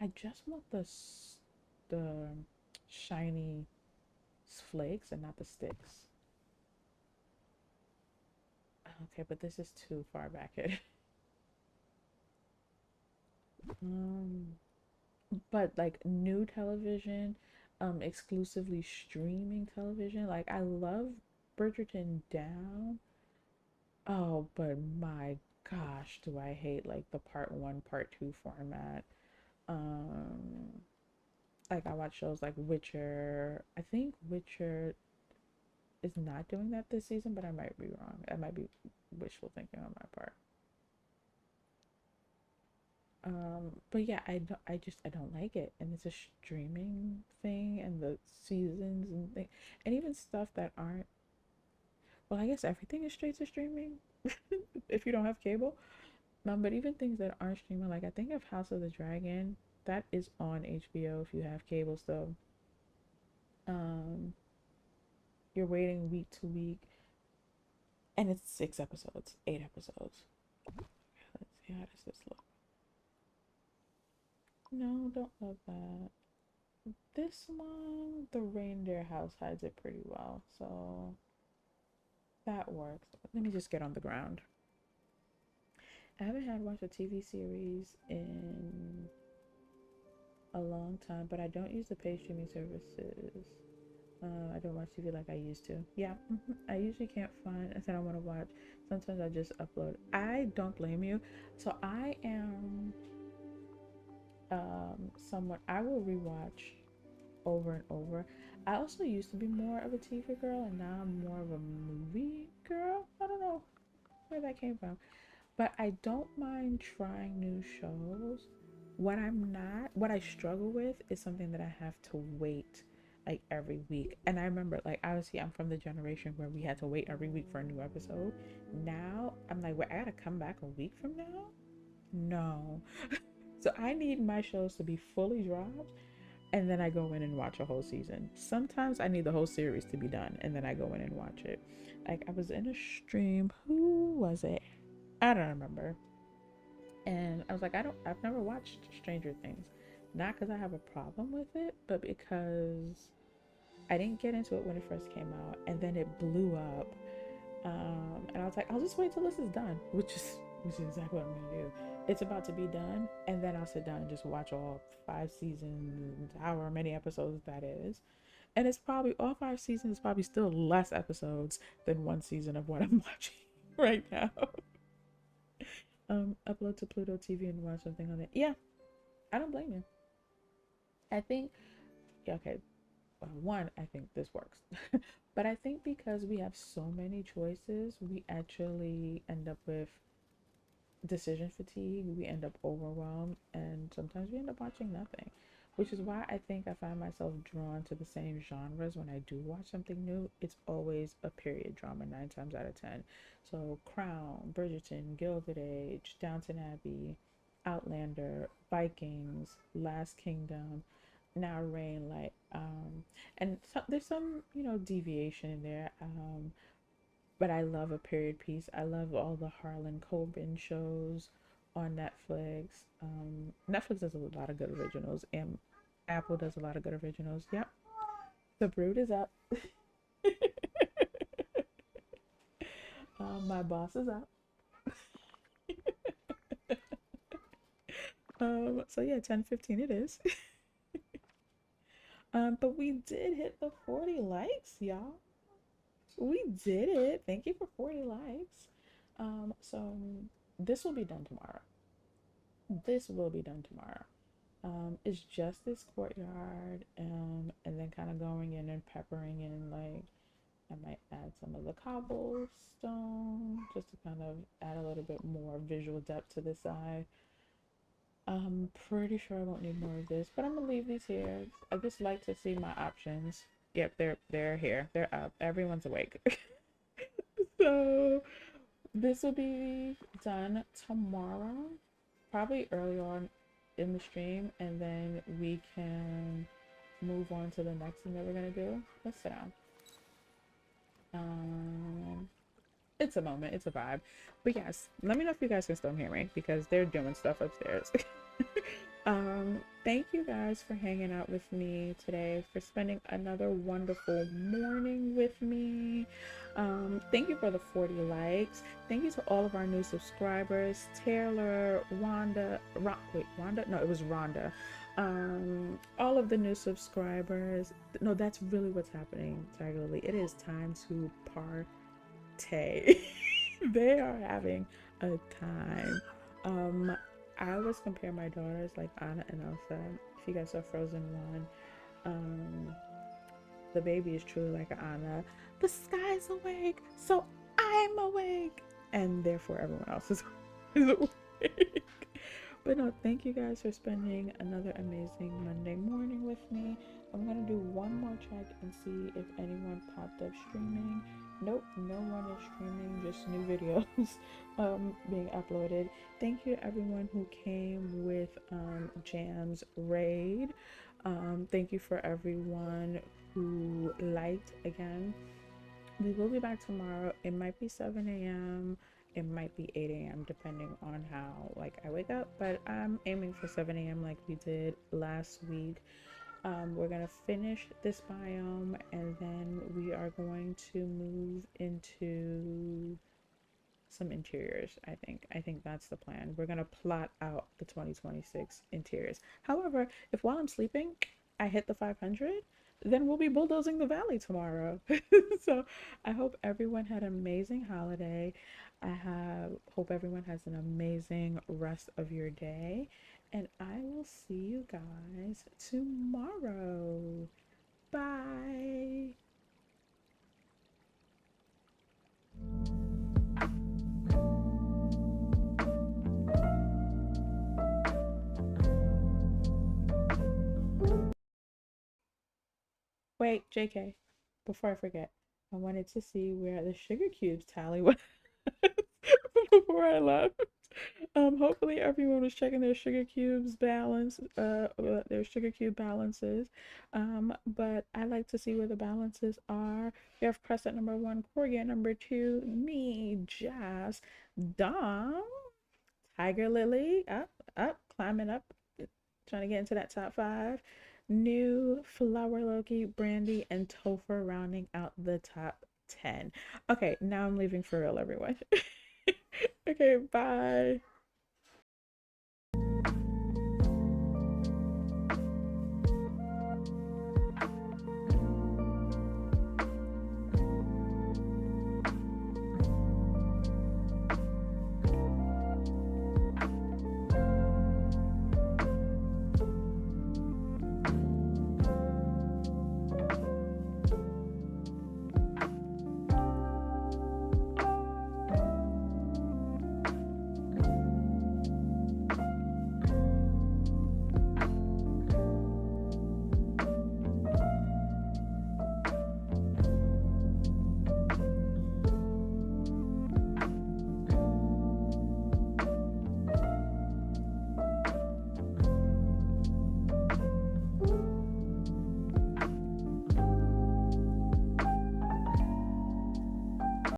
I just want the shiny flakes and not the sticks. Okay, but this is too far back. um, but like new television, exclusively streaming television. Like I love Bridgerton down. Oh, but my gosh, do I hate like the part one, part two format. Um, like I watch shows like Witcher. I think Witcher is not doing that this season, but I might be wrong. I might be wishful thinking on my part. But yeah, I don't like it, and it's a streaming thing, and the seasons and thing, and even stuff that aren't. Well, I guess everything is straight to streaming if you don't have cable. But even things that aren't streaming, like I think of House of the Dragon, that is on HBO if you have cable still. Um, you're waiting week to week, and it's 6 episodes, 8 episodes. Let's see, how does this look? No, don't love that. This one, the reindeer house hides it pretty well, so that works. Let me just get on the ground. I haven't had watched a TV series in a long time, but I don't use the paid streaming services. I don't watch TV like I used to. Yeah, I usually can't find anything I want to watch. Sometimes I just upload. I don't blame you. So I am someone I will rewatch over and over. I also used to be more of a TV girl, and now I'm more of a movie girl. I don't know where that came from, but I don't mind trying new shows. What I struggle with is something that I have to wait like every week. And I remember, like, obviously, I'm from the generation where we had to wait every week for a new episode. Now I'm like, wait, I gotta come back a week from now? No. So I need my shows to be fully dropped and then I go in and watch a whole season. Sometimes I need the whole series to be done and then I go in and watch it. Like I was in a stream, who was it? I don't remember. And I was like, I've never watched Stranger Things. Not because I have a problem with it, but because I didn't get into it when it first came out, and then it blew up. And I was like, I'll just wait till this is done, which is exactly what I'm gonna do. It's about to be done, and then I'll sit down and just watch all 5 seasons, however many episodes that is. And it's probably all 5 seasons, probably still less episodes than one season of what I'm watching right now. Upload to Pluto TV and watch something on it. Yeah, I don't blame you. I think, yeah, okay, well, one, I think this works. But I think because we have so many choices, we actually end up with decision fatigue. We end up overwhelmed, and sometimes we end up watching nothing, which is why I think I find myself drawn to the same genres when I do watch something new. It's always a period drama 9 times out of 10. So Crown, Bridgerton, Gilded Age, Downton Abbey, Outlander, Vikings, Last Kingdom, now Rain, like and so, there's some deviation in there, but I love a period piece. I love all the Harlan Coben shows on Netflix. Netflix does a lot of good originals, and Apple does a lot of good originals. Yep, the brood is up. My boss is up. So yeah, 10:15 it is. But we did hit the 40 likes, y'all. We did it. Thank you for 40 likes. So this will be done tomorrow. This will be done tomorrow. It's just this courtyard, and then kind of going in and peppering in, like, I might add some of the cobblestone just to kind of add a little bit more visual depth to the side. I'm pretty sure I won't need more of this, but I'm gonna leave these here. I just like to see my options. Yep, they're here. They're up. Everyone's awake. So this will be done tomorrow, probably early on in the stream, and then we can move on to the next thing that we're gonna do. Let's sit down. It's a moment, it's a vibe. But yes, let me know if you guys can still hear me because they're doing stuff upstairs. Thank you guys for hanging out with me today, for spending another wonderful morning with me. Thank you for the 40 likes. Thank you to all of our new subscribers, Taylor, Wanda, no, it was Rhonda. All of the new subscribers. No, that's really what's happening, Tiger Lily. It is time to partay. They are having a time. I was comparing my daughters like Anna and Elsa. If you guys saw Frozen 1, the baby is truly like Anna. The sky's awake, so I'm awake, and therefore everyone else is awake. But no, thank you guys for spending another amazing Monday morning with me. I'm gonna do one more check and see if anyone popped up streaming. Nope, no one is streaming, just new videos being uploaded. Thank you to everyone who came with Jam's raid. Thank you for everyone who liked again. We will be back tomorrow. It might be 7 a.m. It might be 8 a.m. depending on how I wake up, but I'm aiming for 7 a.m. like we did last week. We're gonna finish this biome, and then we are going to move into some interiors. I think that's the plan. We're gonna plot out the 2026 interiors. However, if while I'm sleeping I hit the 500, then we'll be bulldozing the valley tomorrow. So I hope everyone had an amazing holiday. Hope everyone has an amazing rest of your day, and I will see you guys tomorrow. Bye. Wait, JK, before I forget, I wanted to see where the sugar cubes tally was before I left. Hopefully everyone was checking their sugar cubes balance, their sugar cube balances. But I like to see where the balances are. We have Press at number 1, Corgi at number 2, me, Jazz, Dom, Tiger Lily, up, climbing up, trying to get into that top 5. New, Flower Loki, Brandy, and Topher rounding out the top 10. Okay, now I'm leaving for real, everyone. Okay, bye.